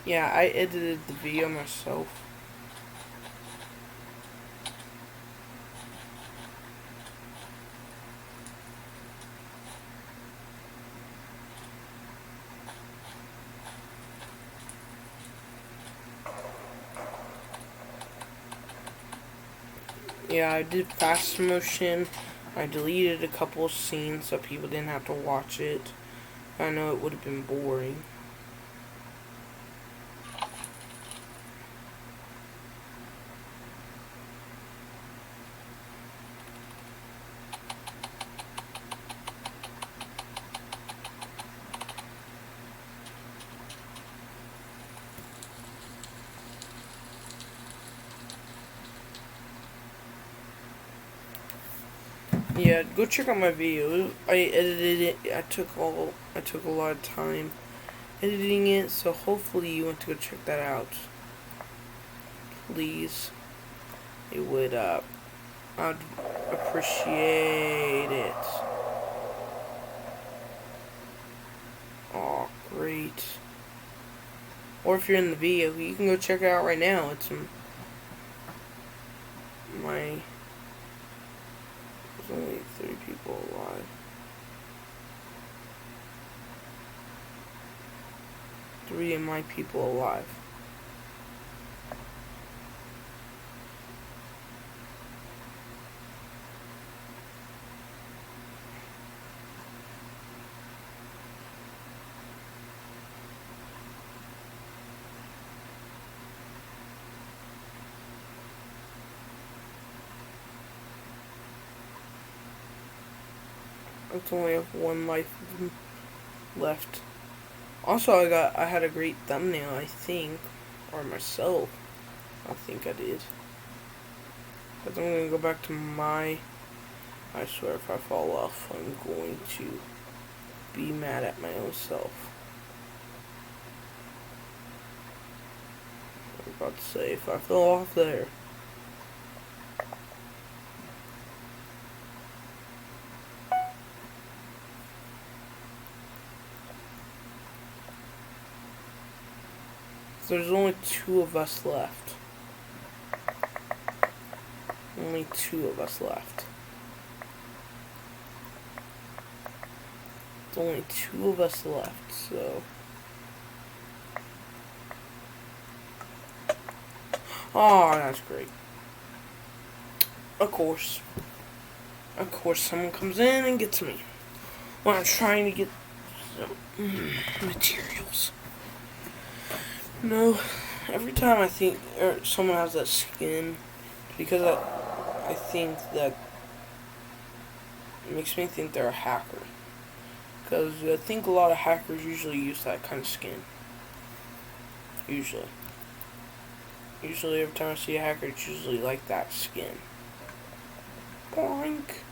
Yeah, I edited the video myself. Yeah, I did fast motion. I deleted a couple of scenes so people didn't have to watch it. I know it would have been boring. Yeah, go check out my video. I edited it. I took a lot of time editing it, so hopefully you want to go check that out. Please. It would I'd appreciate it. Oh, great. Or if you're in the video, you can go check it out right now. It's my... There's only 3 people alive. 3 of my people alive. I only have 1 life left. Also, I had a great thumbnail, I think, or myself. I think I did. But I'm gonna go back to my. I swear, if I fall off, I'm going to be mad at my own self. I was about to say, if I fell off there. There's only 2 of us left. Only 2 of us left. There's only 2 of us left, so... Oh, that's great. Of course. Of course, someone comes in and gets me. When I'm trying to get some materials. No, every time I think someone has that skin, because I think that it makes me think they're a hacker. Because I think a lot of hackers usually use that kind of skin. Usually every time I see a hacker, it's usually like that skin. Boink.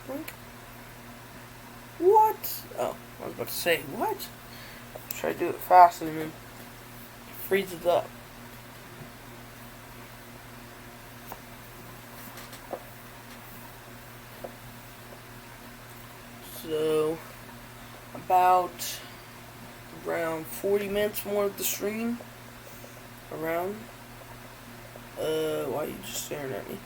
Boink. What? Oh, I was about to say, what? Try to do it fast and then freeze it up. So, about around 40 minutes more of the stream. Around. Why are you just staring at me?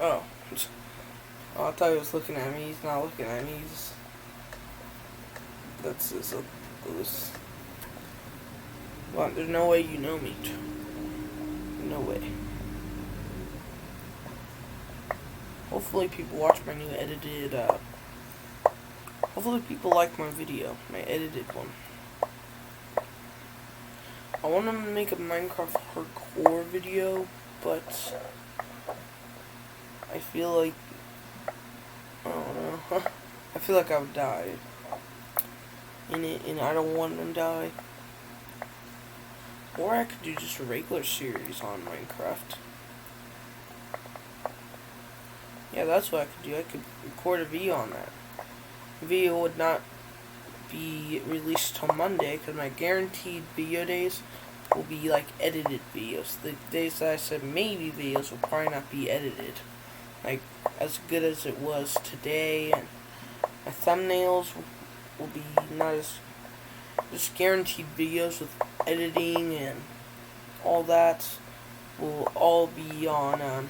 Oh. Oh, I thought he was looking at me. He's not looking at me. That's just well, there's no way you know me. No way. Hopefully people watch my new edited, hopefully people like my video, my edited one. I want to make a Minecraft hardcore video, but I feel like, I don't know, I feel like I would die in it, and I don't want to die. Or I could do just a regular series on Minecraft. Yeah, that's what I could do. I could record a video on that. The video would not be released till Monday, because my guaranteed video days will be like edited videos. The days that I said maybe videos will probably not be edited. Like, as good as it was today, and my thumbnails will be not as... Just guaranteed videos with editing and all that will all be on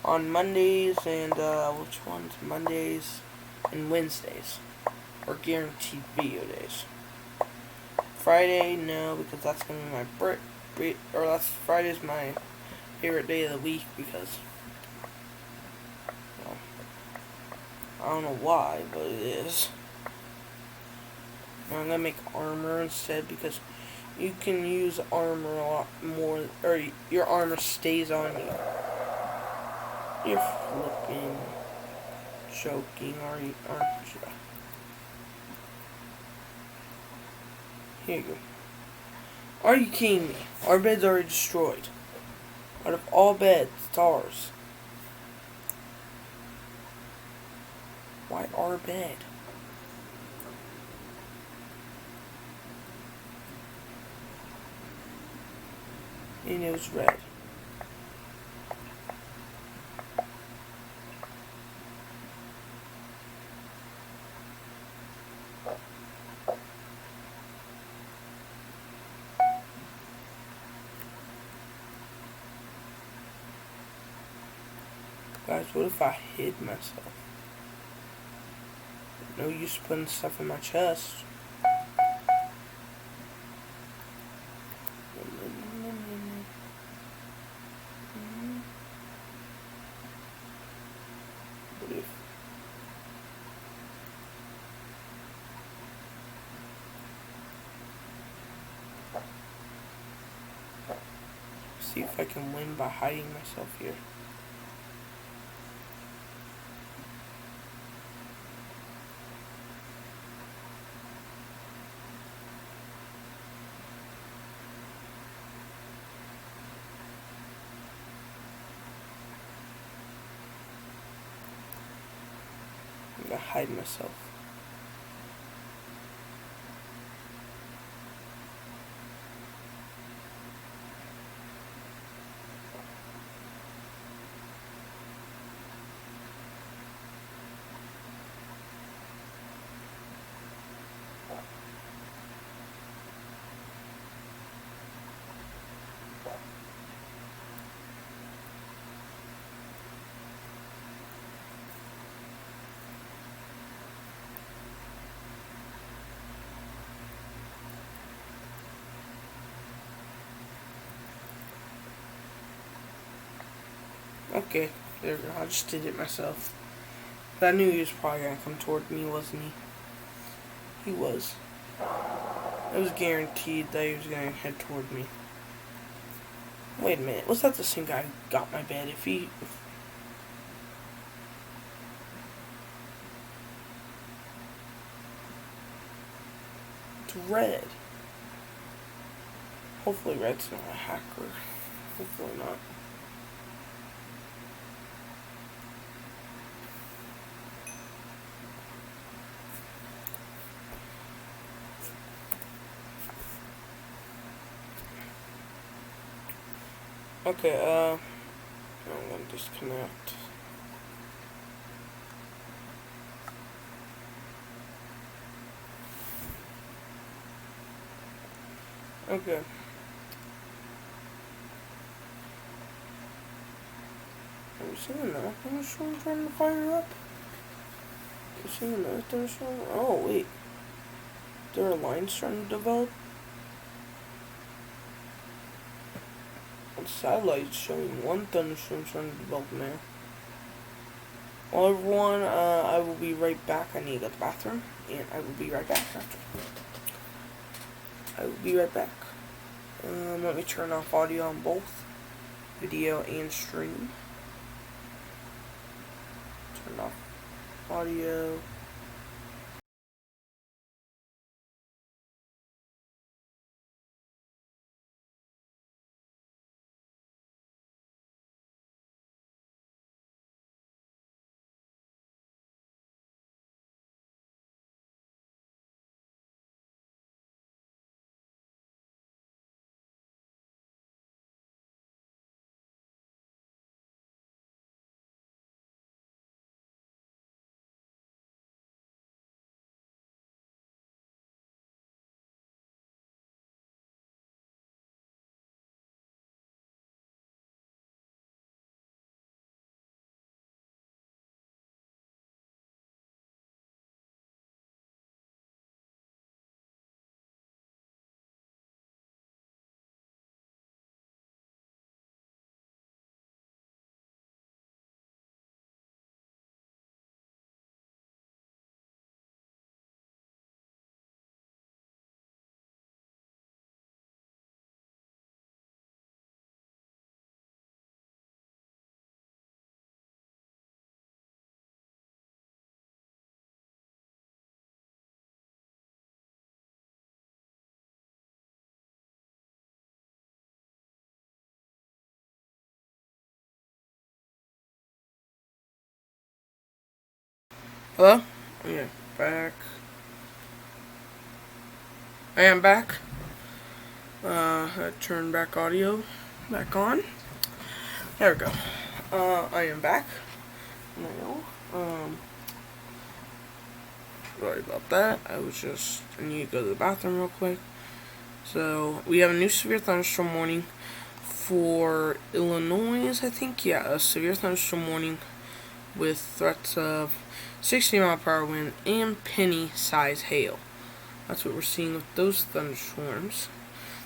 Mondays and, which ones? Mondays and Wednesdays. Or guaranteed video days. Friday, no, because that's going to be my Friday's my favorite day of the week, because, well, I don't know why, but it is. I'm gonna make armor instead, because you can use armor a lot more, or your armor stays on you. You're flipping joking, aren't you? Here you go. Are you kidding me? Our bed's already destroyed. Out of all beds, it's ours. Why our bed? And it was red. Guys, what if I hid myself? No use putting stuff in my chest. What if... See if I can win by hiding myself here. I'm gonna hide myself. Okay, there we go. I just did it myself. But I knew he was probably gonna come toward me, wasn't he? He was. It was guaranteed that he was gonna head toward me. Wait a minute, was that the same guy who got my bed? It's Red. Hopefully Red's not a hacker. Hopefully not. Okay, I'm gonna disconnect. Okay. Have you seen another thunderstorm trying to fire up? Have you seen another thunderstorm? Oh, wait. There are lines trying to develop? On satellites showing one thunderstorm trying to develop now. Well, everyone, I will be right back. I need to go to the bathroom, and I will be right back after. I will be right back. Let me turn off audio on both video and stream. Turn off audio. Hello? Yeah, back. I am back. I turned back audio back on. There we go. I am back now. Sorry about that. I need to go to the bathroom real quick. So, we have a new severe thunderstorm warning for Illinois, I think. Yeah, a severe thunderstorm warning with threats of 60-mile-per-hour wind and penny-size hail. That's what we're seeing with those thunderstorms.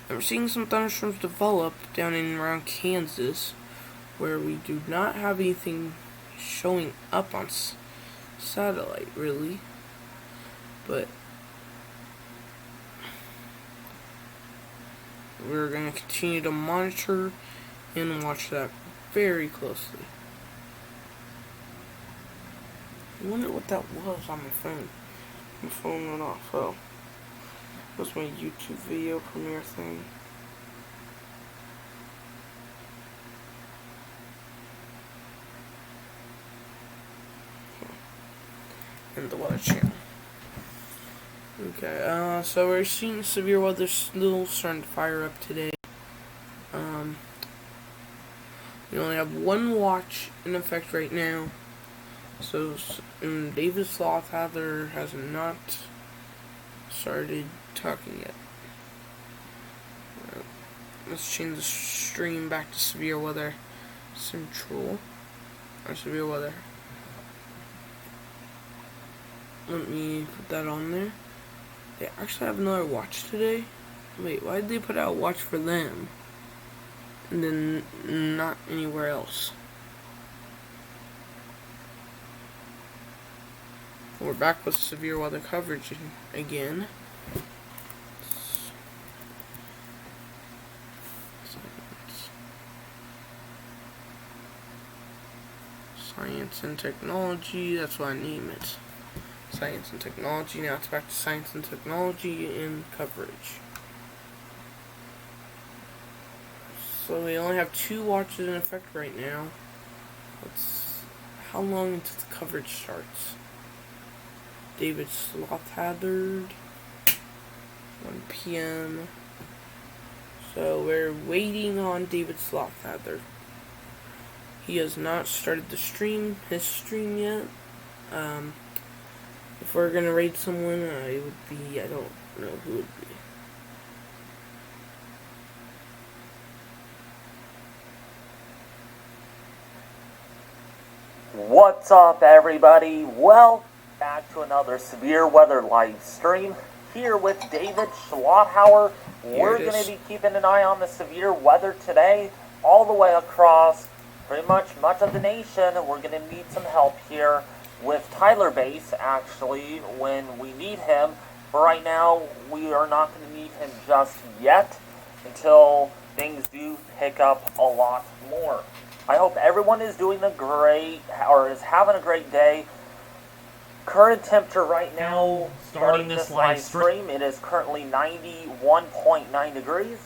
And we're seeing some thunderstorms develop down in and around Kansas, where we do not have anything showing up on satellite, really. But we're going to continue to monitor and watch that very closely. I wonder what that was on my phone. My phone went off. Oh, that was my YouTube video premiere thing. And the Weather Channel. Okay, so we're seeing severe weather still starting to fire up today. We only have one watch in effect right now. So, David Slothather has not started talking yet. Let's change the stream back to severe weather central. Or severe weather. Let me put that on there. They actually have another watch today. Wait, why did they put out a watch for them? And then not anywhere else? We're back with severe weather coverage again. Science and technology, that's what I name it. Science and technology. Now it's back to science and technology and coverage. So we only have 2 watches in effect right now. How long until the coverage starts? David Slothather, 1 p.m. So we're waiting on David Slothather. He has not started his stream yet. If we're gonna raid someone, it would be, I don't know who it would be. What's up, everybody? Well, back to another severe weather live stream here with David Schlotthauer. We're going to be keeping an eye on the severe weather today, all the way across pretty much of the nation. We're going to need some help here with Tyler Base, actually, when we need him. But right now, we are not going to need him just yet until things do pick up a lot more. I hope everyone is doing is having a great day. Current temperature right now, starting this live stream, it is currently 91.9 degrees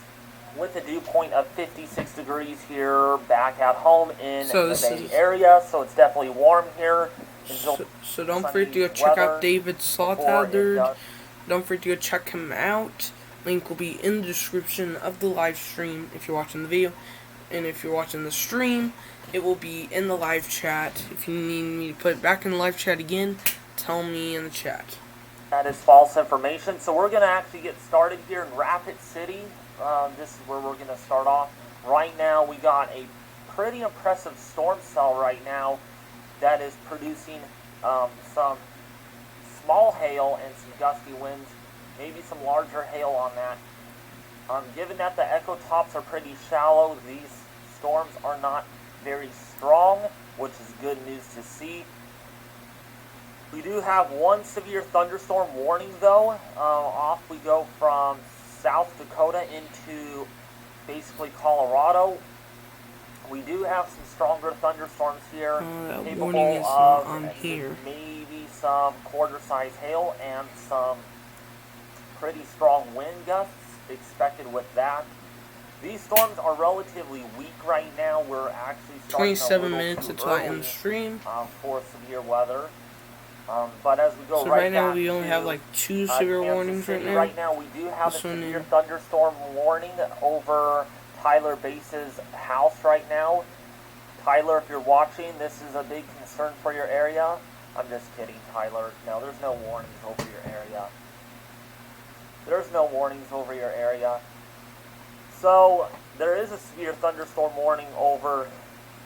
with a dew point of 56 degrees here back at home in the Bay Area. So it's definitely warm here. So don't forget to go check out David Slothather. Don't forget to go check him out. Link will be in the description of the live stream if you're watching the video. And if you're watching the stream, it will be in the live chat. If you need me to put it back in the live chat again, tell me in the chat. That is false information. So we're going to actually get started here in Rapid City. This is where we're going to start off. Right now, we got a pretty impressive storm cell right now that is producing some small hail and some gusty winds, maybe some larger hail on that. Given that the echo tops are pretty shallow, these storms are not very strong, which is good news to see. We do have one severe thunderstorm warning, though. Off we go from South Dakota into basically Colorado. We do have some stronger thunderstorms here, capable of maybe some quarter-size hail and some pretty strong wind gusts expected with that. These storms are relatively weak right now. We're actually starting 27 minutes until I end the stream for severe weather. But as we go right now, we only have like 2 severe warnings right now. Right now, we do have a severe thunderstorm warning over Tyler Base's house right now. Tyler, if you're watching, this is a big concern for your area. I'm just kidding, Tyler. No, there's no warnings over your area. There's no warnings over your area. So, there is a severe thunderstorm warning over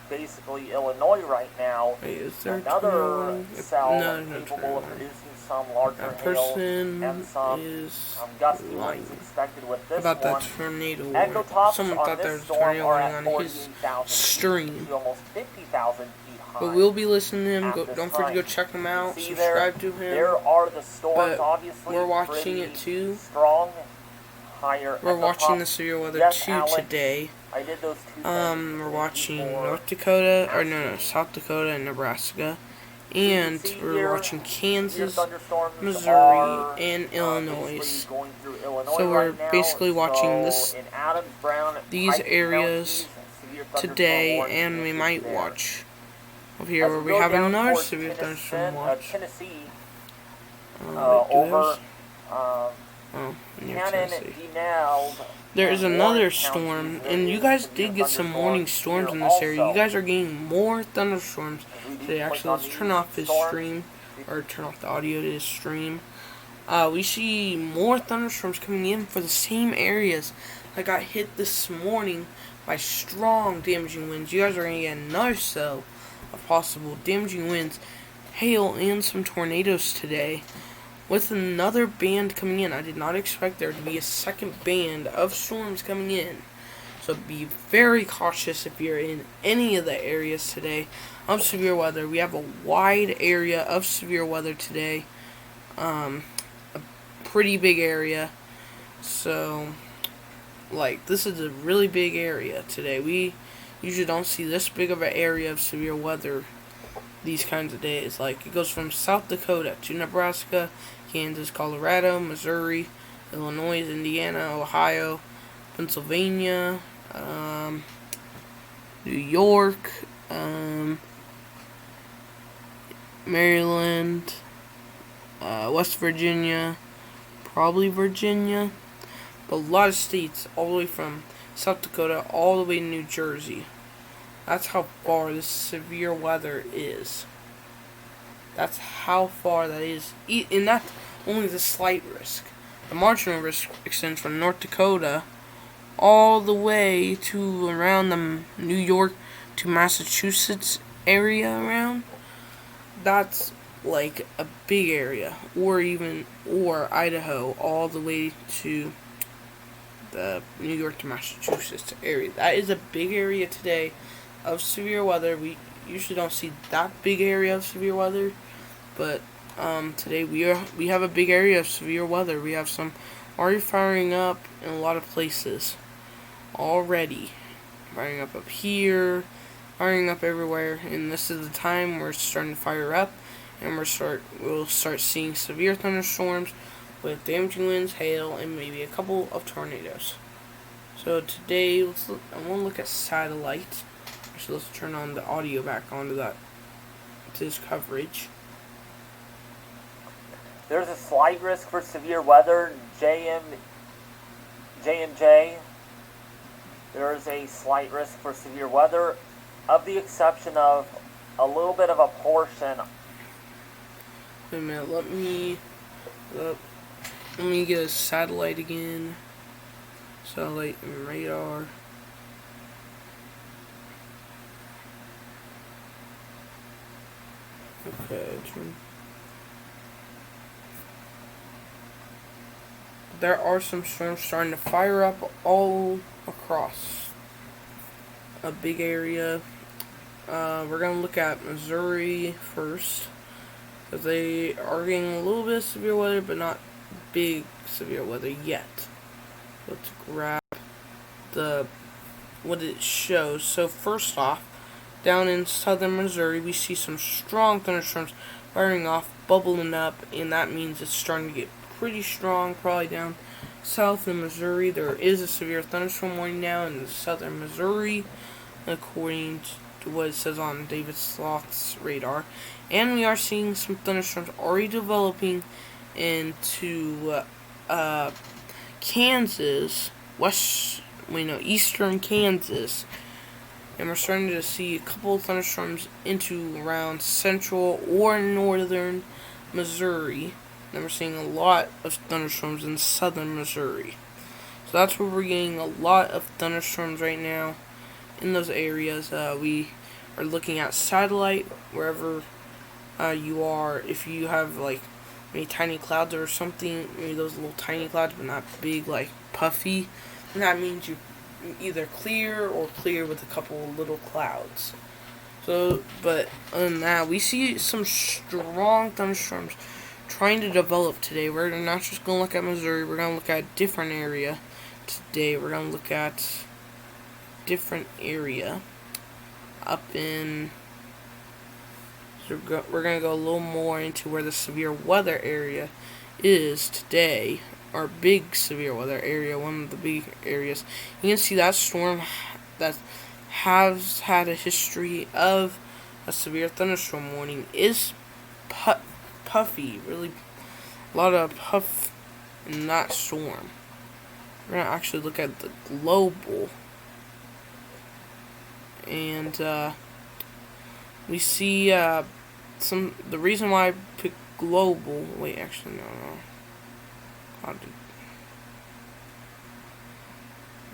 basically Illinois right now. Wait, is there Another cell no, capable of producing some larger that hail person and some is gusty lying winds expected with this about one. that tornado Echo warning. tops Someone on thought this there was a storm tornado are warning at on his 48,000 stream. to almost 50,000 feet high. But we'll be listening to him. at Go, this don't forget to go time. check him out. See Subscribe to there him. are the storms, But obviously. we're watching pretty it too. Strong, higher. We're echo watching tops. the severe weather Yes, too Alex, today. I did those two things. We're watching North Dakota, or no, South Dakota and Nebraska. And see we're here, watching Kansas, thunderstorms Missouri, are, and Illinois. basically going through Illinois So we're right now. basically watching this, in Adams, Brown, these Pike areas counties, severe thunderstorm today, warning and we issued might there. watch over here As where we go have down another towards severe thunderstorm Tennessee, watch. Tennessee, Like over near Cannon, Tennessee. DeKalb, There is and another Warren storm, counties. There and you is guys severe did get some thunderstorms morning storms here in this area. also. You guys are getting more thunderstorms As we do today. click Actually, on let's these turn off his storms, stream, or turn off the audio to his stream. We see more thunderstorms coming in for the same areas that got hit this morning by strong damaging winds. You guys are going to get another cell of possible damaging winds, hail, and some tornadoes today, with another band coming in. I did not expect there to be a second band of storms coming in. So be very cautious if you're in any of the areas today of severe weather. We have a wide area of severe weather today. A pretty big area. So, like, this is a really big area today. We usually don't see this big of an area of severe weather these kinds of days. Like, it goes from South Dakota to Nebraska, Kansas, Colorado, Missouri, Illinois, Indiana, Ohio, Pennsylvania, New York, Maryland, West Virginia, probably Virginia, but a lot of states all the way from South Dakota all the way to New Jersey. That's how far this severe weather is. That's how far that is. And that's only the slight risk. The marginal risk extends from North Dakota all the way to around the New York to Massachusetts area around. That's like a big area. Or Idaho all the way to the New York to Massachusetts area. That is a big area today of severe weather. We usually don't see that big area of severe weather, but today we have a big area of severe weather. We have some already firing up in a lot of places already. Firing up here, firing up everywhere, and this is the time we're starting to fire up, and we'll start seeing severe thunderstorms with damaging winds, hail, and maybe a couple of tornadoes. So today, I want to look at satellite. So let's turn on the audio back onto that, to this coverage. There's a slight risk for severe weather, J&J. There is a slight risk for severe weather, of the exception of a little bit of a portion. Wait a minute, let me get a satellite again. Satellite and radar. Okay, there are some storms starting to fire up all across a big area. We're going to look at Missouri first, because they are getting a little bit of severe weather, but not big severe weather yet. Let's grab what it shows. So first off, down in southern Missouri, we see some strong thunderstorms firing off, bubbling up, and that means it's starting to get pretty strong. Probably down south in Missouri, there is a severe thunderstorm warning now in southern Missouri, according to what it says on David Sloth's radar. And we are seeing some thunderstorms already developing into Kansas, eastern Kansas. And we're starting to see a couple of thunderstorms into around central or northern Missouri. Then we're seeing a lot of thunderstorms in southern Missouri. So that's where we're getting a lot of thunderstorms right now in those areas. We are looking at satellite, wherever you are. If you have like maybe tiny clouds or something, maybe those little tiny clouds, but not big, like puffy, and that means you either clear or clear with a couple of little clouds. So, but other than that, we see some strong thunderstorms trying to develop today. We're not just going to look at Missouri. We're going to look at a different area today. We're going to look at different area up in. So we're going to go a little more into where the severe weather area is today. Our big severe weather area, one of the big areas. You can see that storm that has had a history of a severe thunderstorm warning is puffy, really a lot of puff in that storm. We're going to actually look at the global, and we see the reason why I picked global. Wait, actually no.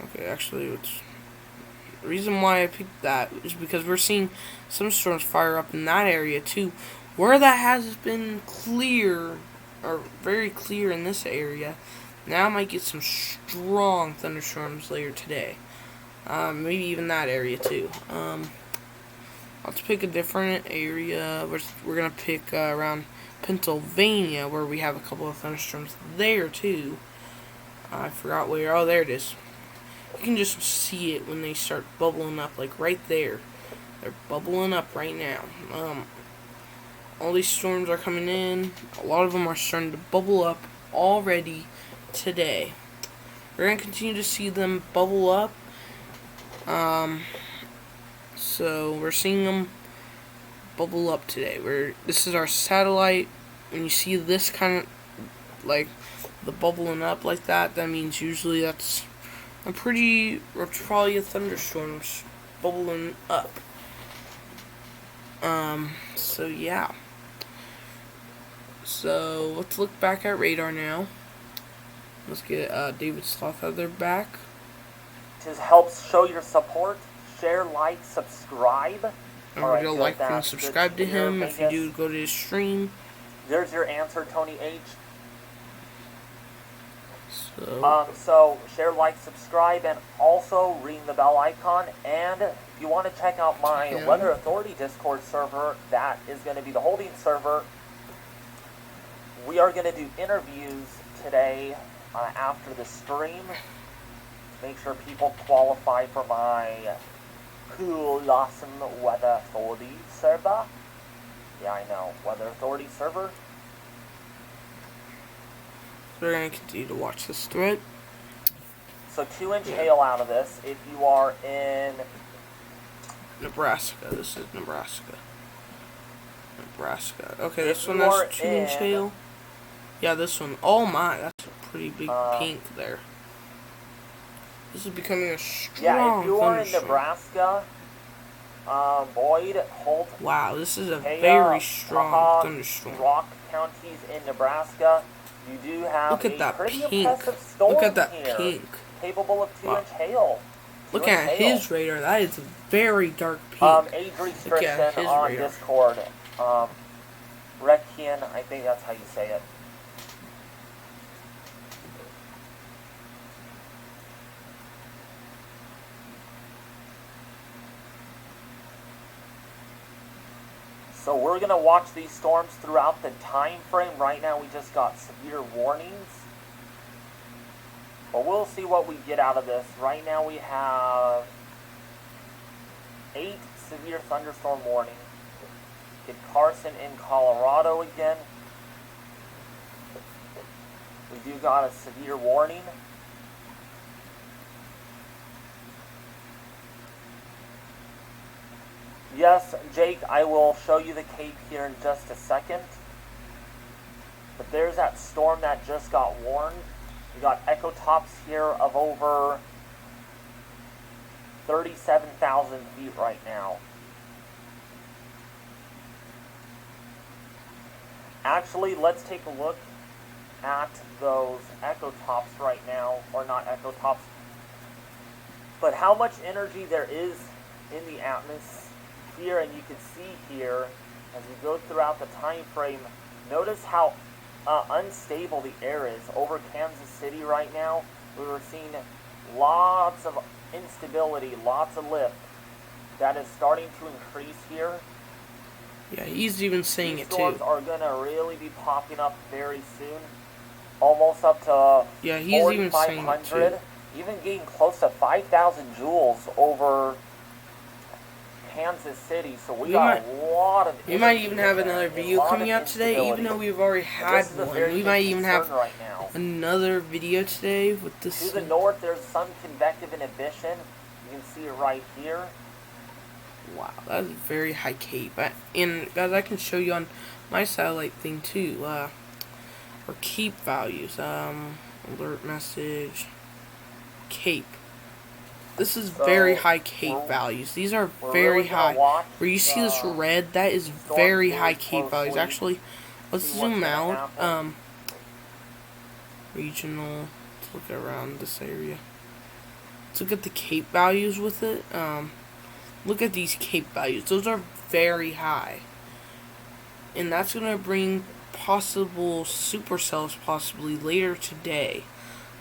Okay, actually the reason why I picked that is because we're seeing some storms fire up in that area too. Where that has been clear, or very clear in this area, now I might get some strong thunderstorms later today. Maybe even that area too. Let's pick a different area. We're going to pick around Pennsylvania, where we have a couple of thunderstorms there too. I forgot where. Oh, there it is. You can just see it when they start bubbling up, like right there. They're bubbling up right now. All these storms are coming in. A lot of them are starting to bubble up already today. We're going to continue to see them bubble up. So we're seeing them bubble up today. This is our satellite. When you see this kind of, like, the bubbling up like that, that means usually that's probably a thunderstorm bubbling up. So yeah. So let's look back at radar now. Let's get David Slothfeather back. Just helps show your support. Share, like, subscribe. Don't forget to like and subscribe to him. If you do, go to his stream. There's your answer, Tony H. So share, like, subscribe, and also ring the bell icon. And if you want to check out my Weather Authority Discord server, that is going to be the holding server. We are going to do interviews today after the stream. Make sure people qualify for my cool, awesome Weather Authority server. Yeah, I know. Weather Authority server. we're going to continue to watch this thread. So 2-inch hail out of this. If you are in Nebraska. This is Nebraska. Okay, this one has 2-inch hail. Yeah, this one. Oh my, that's a pretty big pink there. This is becoming a strong yeah, if you are in thunderstorm. Nebraska, Boyd, Holt, Wow, this is a very strong thunderstorm. Rock counties in Nebraska, you do have Look at that pretty pink. impressive storm Look at that here, pink. capable of 2-inch hail. Look at his radar. That is a very dark pink. Age Look restriction at his on radar. Discord. Rekian, I think that's how you say it. So we're going to watch these storms throughout the time frame. Right now we just got severe warnings. But we'll see what we get out of this. Right now we have 8 severe thunderstorm warnings. Get Carson in Colorado again. We do got a severe warning. Yes, Jake, I will show you the Cape here in just a second. But there's that storm that just got warned. We got echo tops here of over 37,000 feet right now. Actually, let's take a look at those echo tops right now, or not echo tops, but how much energy there is in the atmosphere. here, and you can see here, as we go throughout the time frame, notice how unstable the air is over Kansas City right now. We were seeing lots of instability, lots of lift. That is starting to increase here. Yeah, he's even saying These it too. storms are going to really be popping up very soon. Almost up to Yeah, he's even saying it too. 4,500. Even getting close to 5,000 joules over Kansas City. So we got a lot of... We might even have another video coming out today, even though we've already had one. We might even have another video today with this. To the north, there's some convective inhibition. You can see it right here. Wow, that's a very high cape. And guys, I can show you on my satellite thing too. Or cape values. Alert message. Cape. This is very high cape values. These are very high. Where you see this red, that is very high cape values. Actually, let's zoom out. Regional. Let's look around this area. Let's look at the cape values with it. Look at these cape values. Those are very high. And that's going to bring possible supercells possibly later today.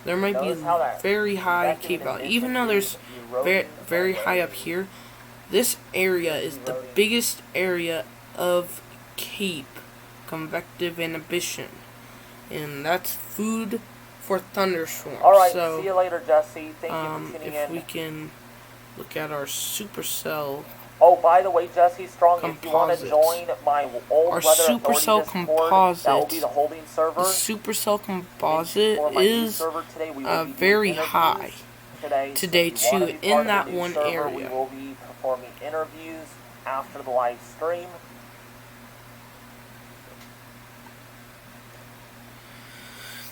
There might be very high cape value. Even though there's very high up here, this area is the biggest area of cape convective inhibition. And that's food for thunderstorms. Alright, so, see you later, Jesse. Thank you for tuning in. If we can look at our supercell. Oh, by the way, Jesse Strong, if you want to join my old our Weather Supercell Authority Discord, composite, that will be the holding server. The Supercell composite is very high today too in that one area. We will be performing interviews after the live stream.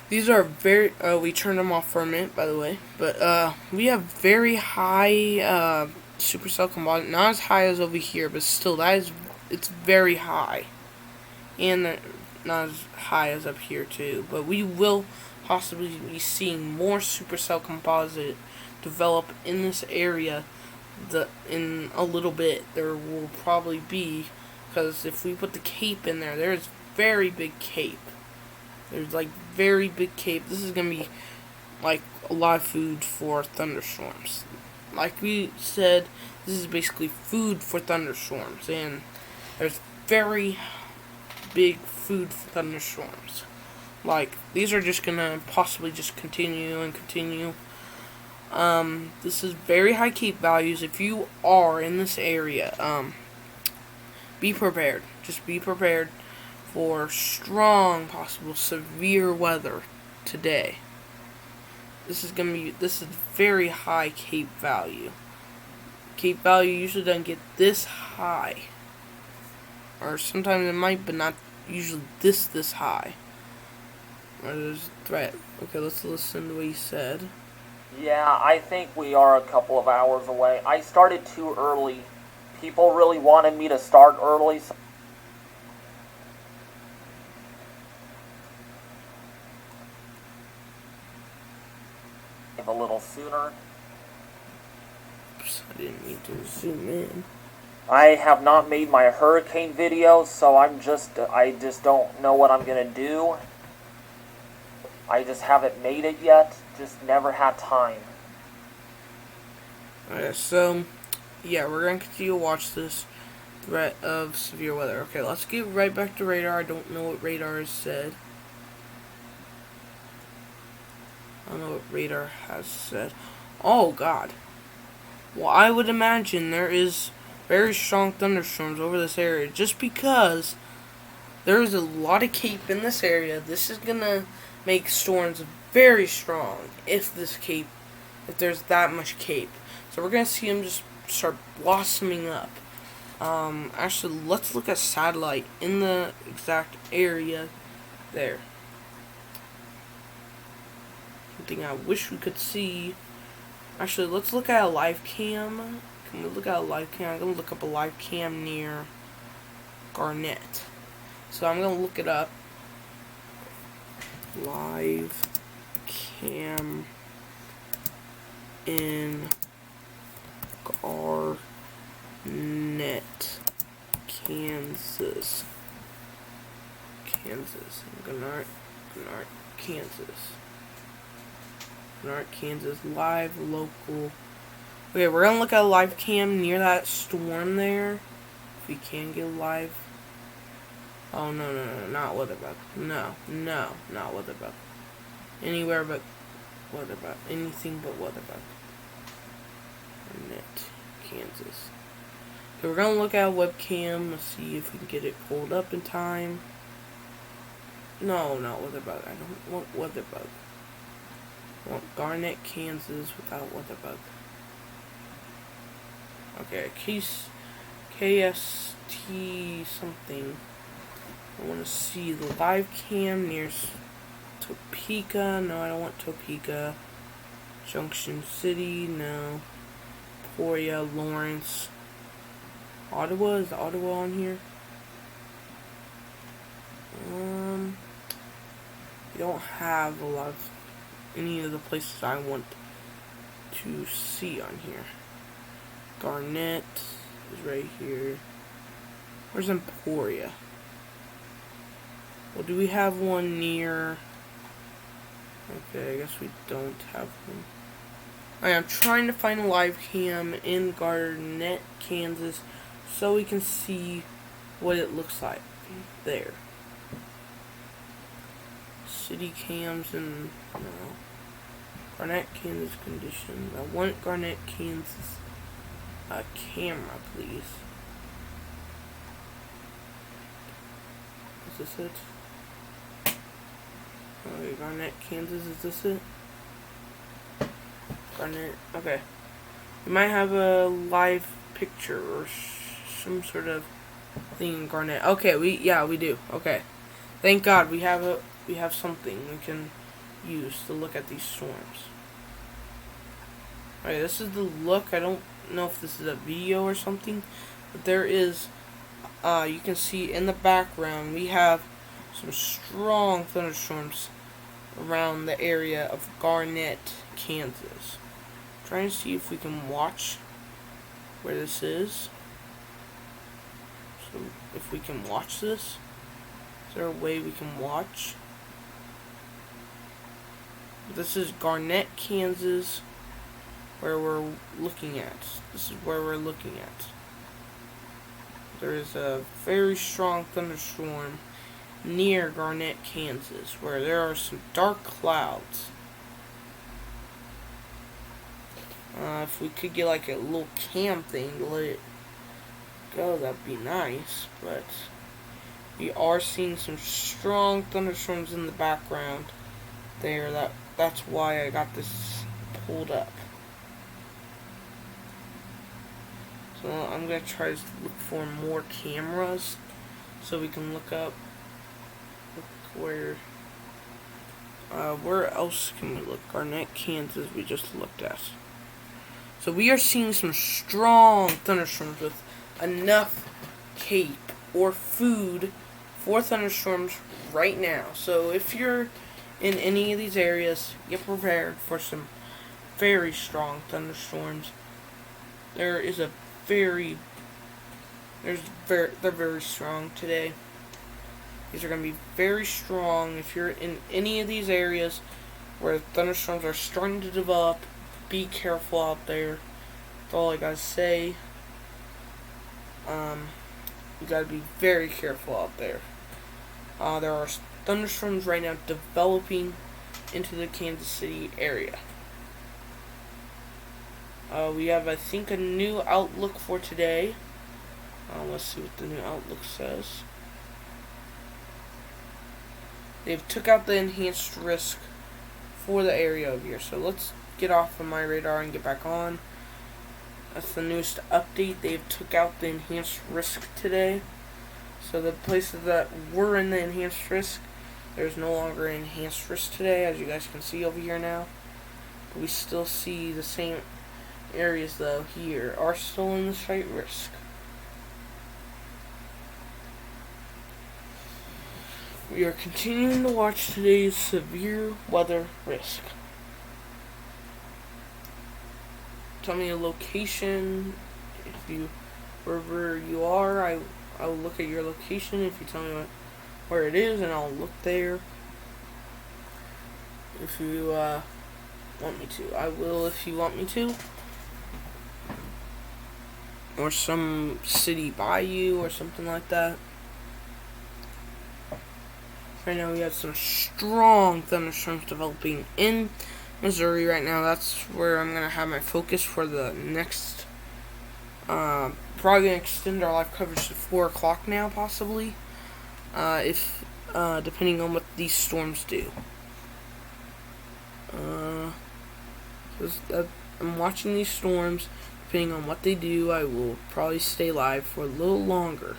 These are very, we turned them off for a minute, by the way, but we have very high supercell composite, not as high as over here, but still, it's very high, and not as high as up here too, but we will possibly be seeing more supercell composite develop in this area in a little bit. There will probably be, because if we put the cape in there, there's very big cape. There's like very big cape. This is gonna be like a lot of food for thunderstorms. Like we said, this is basically food for thunderstorms, and there's very big food for thunderstorms. Like these are just gonna possibly just continue and continue. This is very high cape values. If you are in this area, be prepared. Just be prepared for strong, possible severe weather today. This is very high cape value. Cape value usually doesn't get this high, or sometimes it might, but not usually this high. There's a threat. Okay, let's listen to what he said. Yeah, I think we are a couple of hours away. I started too early. People really wanted me to start early, so a little sooner. Oops, I didn't mean to zoom in. I have not made my hurricane video, so I just don't know what I'm gonna do. I just haven't made it yet. Just never had time. Alright, so yeah, we're gonna continue to watch this threat of severe weather. Okay, let's get right back to radar. I don't know what radar has said. I don't know what radar has said. Oh god. Well, I would imagine there is very strong thunderstorms over this area, just because there is a lot of cape in this area. This is gonna make storms very strong if there's that much cape. So we're gonna see them just start blossoming up. Actually, let's look at satellite in the exact area there. Something I wish we could see. Actually, let's look at a live cam. Can we look at a live cam? I'm gonna look up a live cam near Garnett. So I'm gonna look it up. Live cam in Garnett. Garnett, Kansas. Gannett, Kansas. Gannett, Kansas. Live local. Okay, we're gonna look at a live cam near that storm there. If we can get live. Oh, no, not Weatherbug. No, not Weatherbug. Anywhere but Weatherbug. Anything but Weatherbug. Gannett, Kansas. Okay, we're gonna look at a webcam. Let's see if we can get it pulled up in time. No, not Weatherbug. I don't want Weatherbug. I want Gannett, Kansas without Weatherbug. Okay, KST something. I want to see the live cam near Topeka. No, I don't want Topeka. Junction City, no. Emporia, Lawrence. Ottawa, is Ottawa on here? We don't have a lot of any of the places I want to see on here. Garnett is right here. Where's Emporia? Well, do we have one near? Okay, I guess we don't have one. I am trying to find a live cam in Garnett, Kansas, so we can see what it looks like there. City cams and no. Garnett, Kansas condition. I want Garnett, Kansas camera, please. Is this it? Okay, Garnett, Kansas, is this it? Garnett, okay. We might have a live picture or some sort of thing in Garnett. Okay, we do. Okay. Thank God we have something we can use to look at these storms. Alright, this is the look. I don't know if this is a video or something, but there is you can see in the background we have some strong thunderstorms around the area of Garnett, Kansas. Trying to see if we can watch where this is. So if we can watch this, is there a way we can watch? This is Garnett, Kansas, where we're looking at. This is where we're looking at. There is a very strong thunderstorm near Garnett, Kansas, where there are some dark clouds. If we could get like a little cam thing to let it go, that'd be nice. But we are seeing some strong thunderstorms in the background there. That's why I got this pulled up. So I'm gonna try to look for more cameras so we can look where else can we look? Garnett, Kansas, we just looked at. So we are seeing some strong thunderstorms with enough cape or food for thunderstorms right now. So if you're in any of these areas, get prepared for some very strong thunderstorms. They're very strong today. These are going to be very strong. If you're in any of these areas where thunderstorms are starting to develop, be careful out there. That's all I gotta say. You gotta be very careful out there. There are thunderstorms right now developing into the Kansas City area. We have, I think, a new outlook for today. Let's see what the new outlook says. They've took out the enhanced risk for the area over here. So let's get off of my radar and get back on. That's the newest update. They've took out the enhanced risk today. So the places that were in the enhanced risk, there's no longer enhanced risk today, as you guys can see over here now. But we still see the same areas, though, here are still in the slight risk. We are continuing to watch today's severe weather risk. Tell me a location if you wherever you are. I'll look at your location if you tell me where it is, and I'll look there. If you want me to, I will. If you want me to, or some city by you, or something like that. Right now, we have some strong thunderstorms developing in Missouri right now. That's where I'm gonna have my focus for the next. Probably gonna extend our live coverage to 4 o'clock now, possibly. If depending on what these storms do. I'm watching these storms. Depending on what they do, I will probably stay live for a little longer.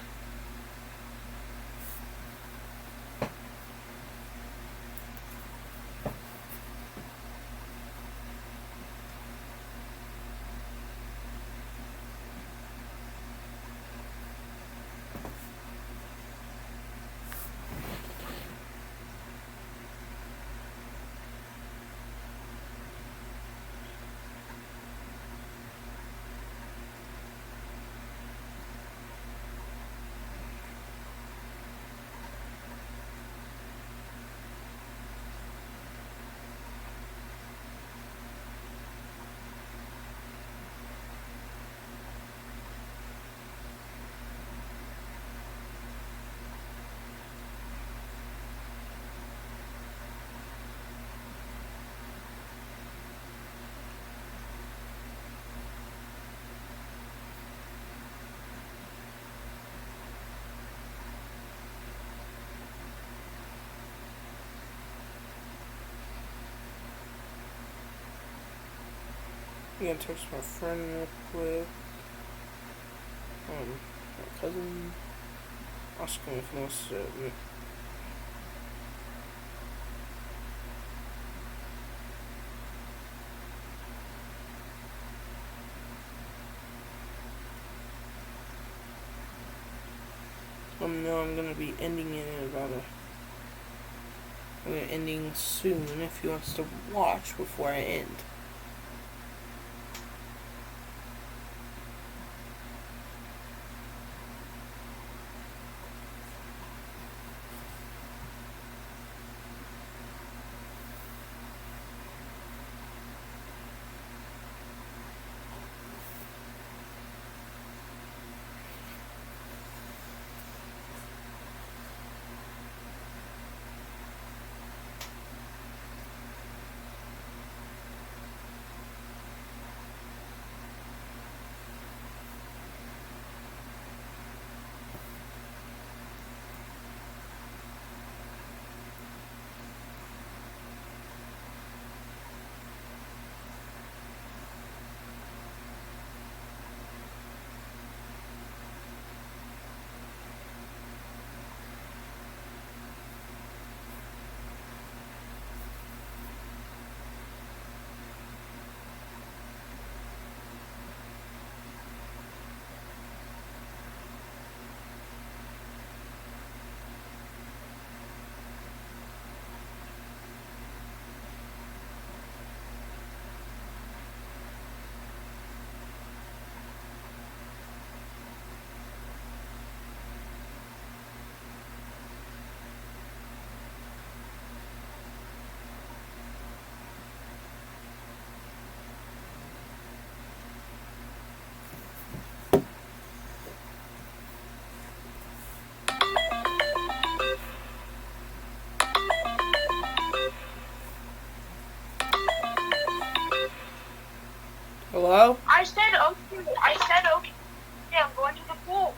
I'm gonna text my friend real quick. My cousin. Ask him if he wants to. Let him know I'm gonna be ending it in about I'm gonna ending soon if he wants to watch before I end. Hello? I said okay. I said okay. Yeah, I'm going to the pool.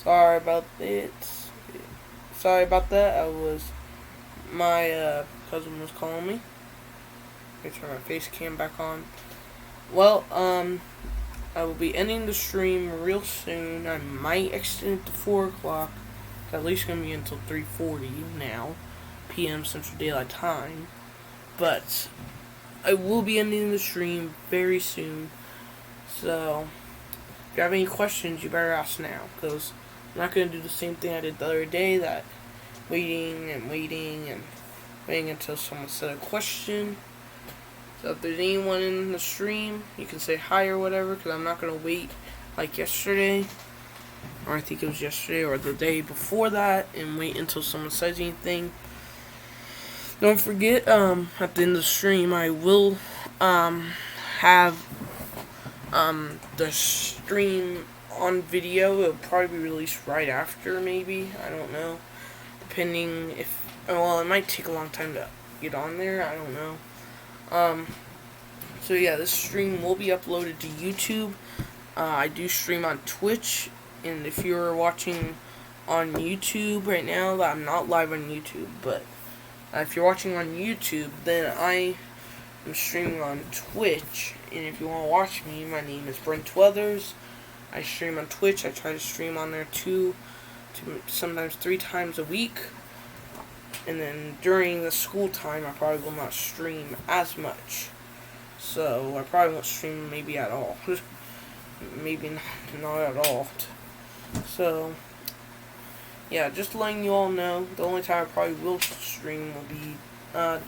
Sorry about it. Sorry about that. I was my cousin was calling me. Let me turn my face cam back on. Well, I will be ending the stream real soon. I might extend it to 4 o'clock. It's at least gonna be until 3:40 now, p.m. Central Daylight Time. But I will be ending the stream very soon. So if you have any questions, you better ask now, because I'm not gonna do the same thing I did the other day. That waiting until someone said a question. So if there's anyone in the stream, you can say hi or whatever, because I'm not going to wait like yesterday, or I think it was yesterday or the day before that, and wait until someone says anything. Don't forget, at the end of the stream, I will have the stream on video. It'll probably be released right after, maybe. I don't know. Depending if... Well, it might take a long time to get on there. I don't know. So yeah, this stream will be uploaded to YouTube. I do stream on Twitch, and if you're watching on YouTube right now, I'm not live on YouTube, but if you're watching on YouTube, then I am streaming on Twitch, and if you want to watch me, my name is Brent Weathers. I stream on Twitch. I try to stream on there 2 to sometimes 3 times a week. And then during the school time, I probably will not stream as much. So I probably won't stream maybe at all. Maybe not at all. So yeah, just letting you all know, the only time I probably will stream will be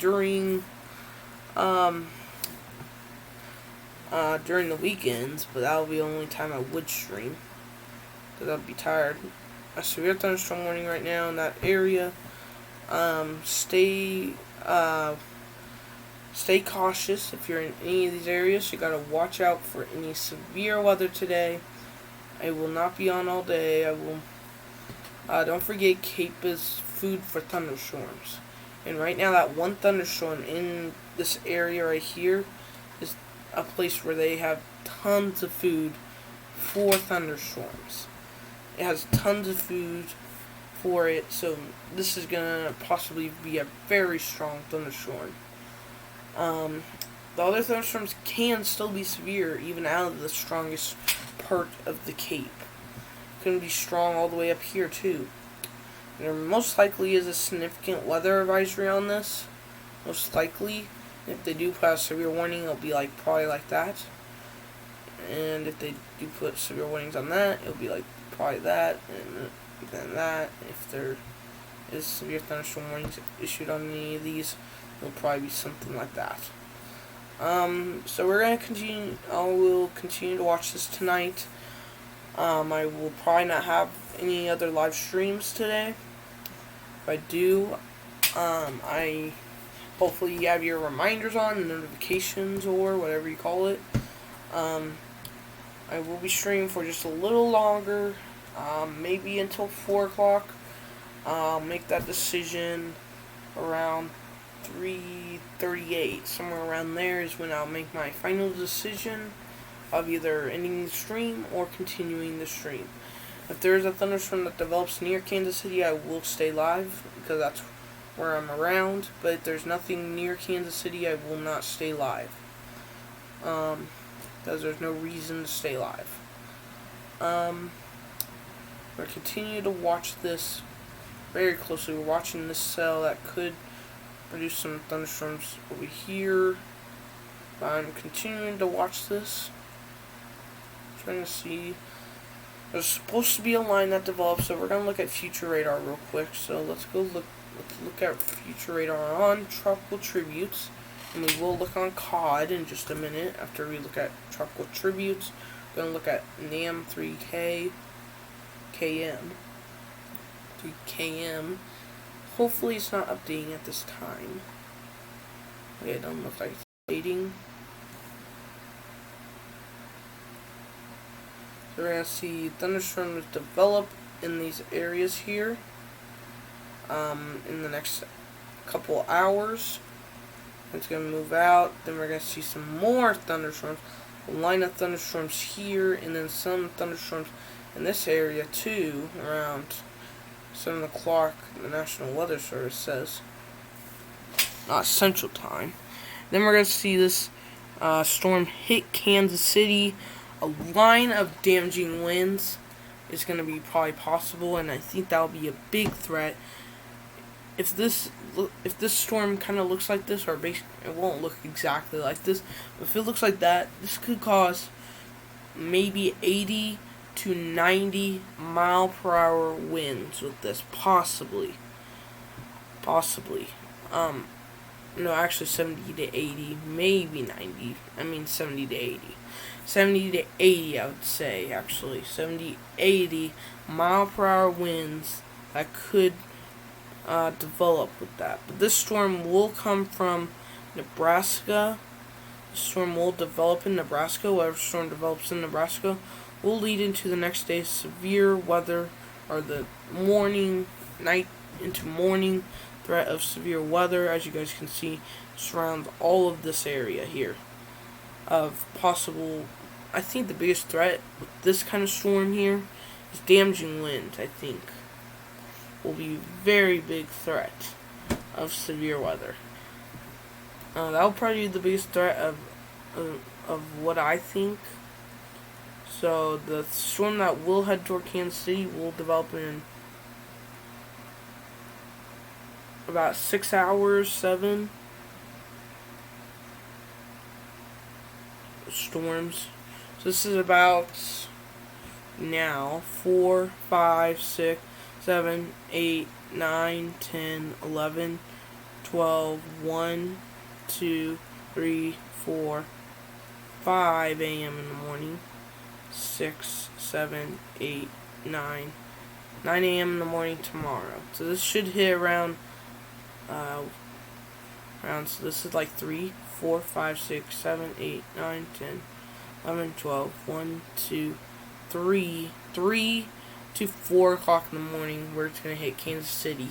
during the weekends, but that'll be the only time I would stream, because I'll be tired. A severe thunderstorm warning right now in that area. Stay cautious if you're in any of these areas. You gotta watch out for any severe weather today. I will not be on all day. I will. Don't forget, CAPE is food for thunderstorms. And right now, that one thunderstorm in this area right here is a place where they have tons of food for thunderstorms. It has tons of food for it, so this is gonna possibly be a very strong thunderstorm. The other thunderstorms can still be severe, even out of the strongest part of the Cape. Can be strong all the way up here too. There most likely is a significant weather advisory on this. Most likely, if they do put a severe warning, it'll be like probably like that. And if they do put severe warnings on that, it'll be like probably that, and then that. If there is severe thunderstorm warnings issued on any of these, it'll probably be something like that. So we're gonna continue. I will continue to watch this tonight. I will probably not have any other live streams today. If I do, I hopefully you have your reminders on, notifications, or whatever you call it. I will be streaming for just a little longer, maybe until 4 o'clock. I'll make that decision around 3:38. Somewhere around there is when I'll make my final decision of either ending the stream or continuing the stream. If there is a thunderstorm that develops near Kansas City, I will stay live, because that's where I'm around. But if there's nothing near Kansas City, I will not stay live. Because there's no reason to stay live. We're going to continue to watch this very closely. We're watching this cell that could produce some thunderstorms over here. I'm continuing to watch this. Trying to see. There's supposed to be a line that develops, so we're going to look at future radar real quick. So let's look at future radar on tropical tributes. And we will look on COD in just a minute after we look at tropical tributes. We're going to look at NAM 3K, KM. 3KM. Hopefully it's not updating at this time. Okay, it doesn't look like it's updating. So we're going to see thunderstorms develop in these areas here in the next couple hours. It's going to move out. Then we're going to see some more thunderstorms. A line of thunderstorms here, and then some thunderstorms in this area too, around 7 o'clock, the National Weather Service says. Not Central Time. Then we're going to see this storm hit Kansas City. A line of damaging winds is going to be probably possible, and I think that will be a big threat. If this storm kind of looks like this, or it won't look exactly like this, but if it looks like that, this could cause maybe 80 to 90 mile per hour winds with this, possibly. No, actually 70 to 80, maybe 90. I mean 70 to 80. 70 to 80, I would say, actually. 70, 80 mile per hour winds that could develop with that. But this storm will come from Nebraska. The storm will develop in Nebraska. Whatever storm develops in Nebraska will lead into the next day's severe weather, or the night into morning threat of severe weather. As you guys can see, surrounds all of this area here of possible. I think the biggest threat with this kind of storm here is damaging winds. I think will be very big threat of severe weather. That will probably be the biggest threat of what I think. So the storm that will head toward Kansas City will develop in about 6 hours, 7 storms. So this is about now 4, 5, 6, 7, 8, 9, 10, 11, 12, 1, 2, 3, 4, 5 a.m. in the morning, 6, 7, 8, 9 a.m. in the morning tomorrow. So this should hit around, so this is like 3, 4, 5, 6, 7, 8, 9, 10, 11, 12, 1, 2, 3 to 4 o'clock in the morning, where it's going to hit Kansas City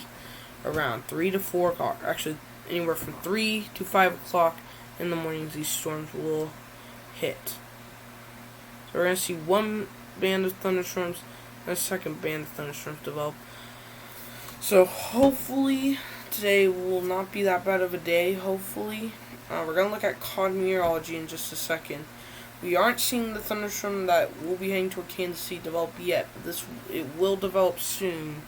around 3 to 4 o'clock. Actually, anywhere from 3 to 5 o'clock in the mornings, these storms will hit. So we're going to see one band of thunderstorms and a second band of thunderstorms develop. So hopefully today will not be that bad of a day, hopefully. We're going to look at cloud meteorology in just a second. We aren't seeing the thunderstorm that will be heading toward Kansas City develop yet, but it will develop soon,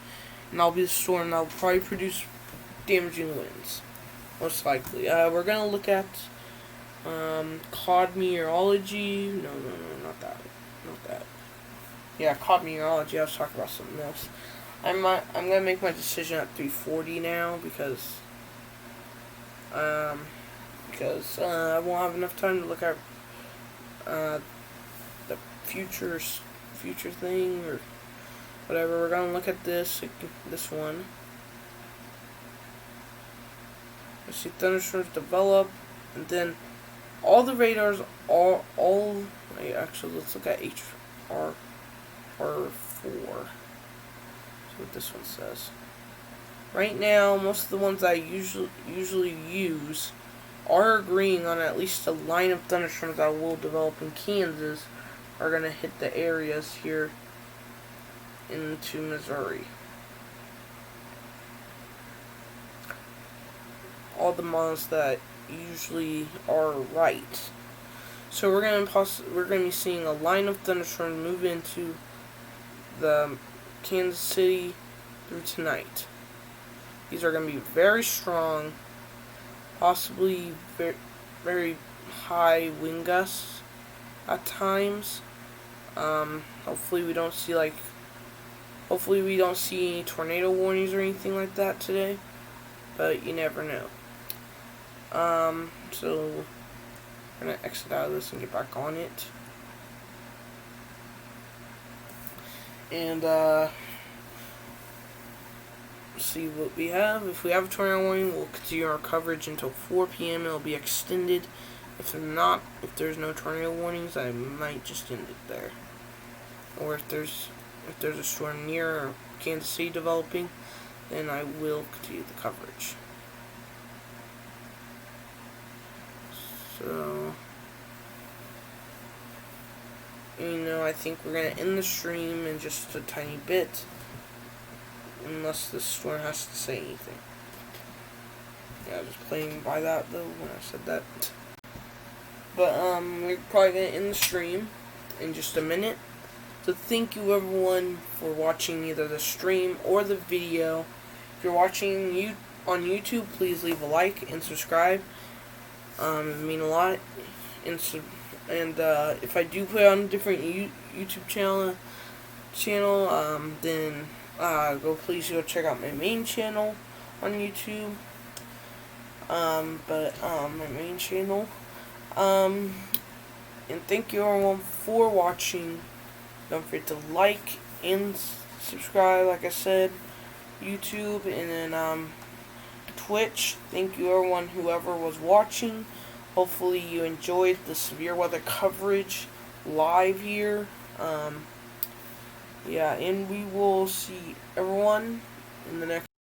and that'll be the storm that will probably produce damaging winds, most likely. We're going to look at cloud meteorology. No, not that. Yeah, cloud meteorology. I was talking about something else. I'm gonna make my decision at 3:40 now because I won't have enough time to look at the future thing or whatever. We're gonna look at this one. Let's see thunderstorms develop, and then all the radars actually, let's look at HR4. See what this one says. Right now, most of the ones I usually use are agreeing on at least a line of thunderstorms that will develop in Kansas are going to hit the areas here into Missouri. All the models that usually are right. So we're going to be seeing a line of thunderstorms move into the Kansas City through tonight. These are going to be very strong, possibly very, very high wind gusts at times. Hopefully we don't see any tornado warnings or anything like that today, but you never know. So I'm gonna exit out of this and get back on it. And see what we have. If we have a tornado warning, we'll continue our coverage until 4 p.m. It'll be extended. If there's no tornado warnings, I might just end it there. Or if there's a storm near Kansas City developing, then I will continue the coverage. So I think we're gonna end the stream in just a tiny bit, unless the storm has to say anything. Yeah, I was playing by that though when I said that. But we're probably gonna end the stream in just a minute. So thank you everyone for watching either the stream or the video. If you're watching on YouTube, please leave a like and subscribe. It mean a lot. And if I do put on a different YouTube channel, then please go check out my main channel on YouTube. My main channel. And thank you everyone for watching. Don't forget to like and subscribe, like I said, YouTube, and then Twitch. Thank you everyone, whoever was watching. Hopefully you enjoyed the severe weather coverage live here. Yeah, and we will see everyone in the next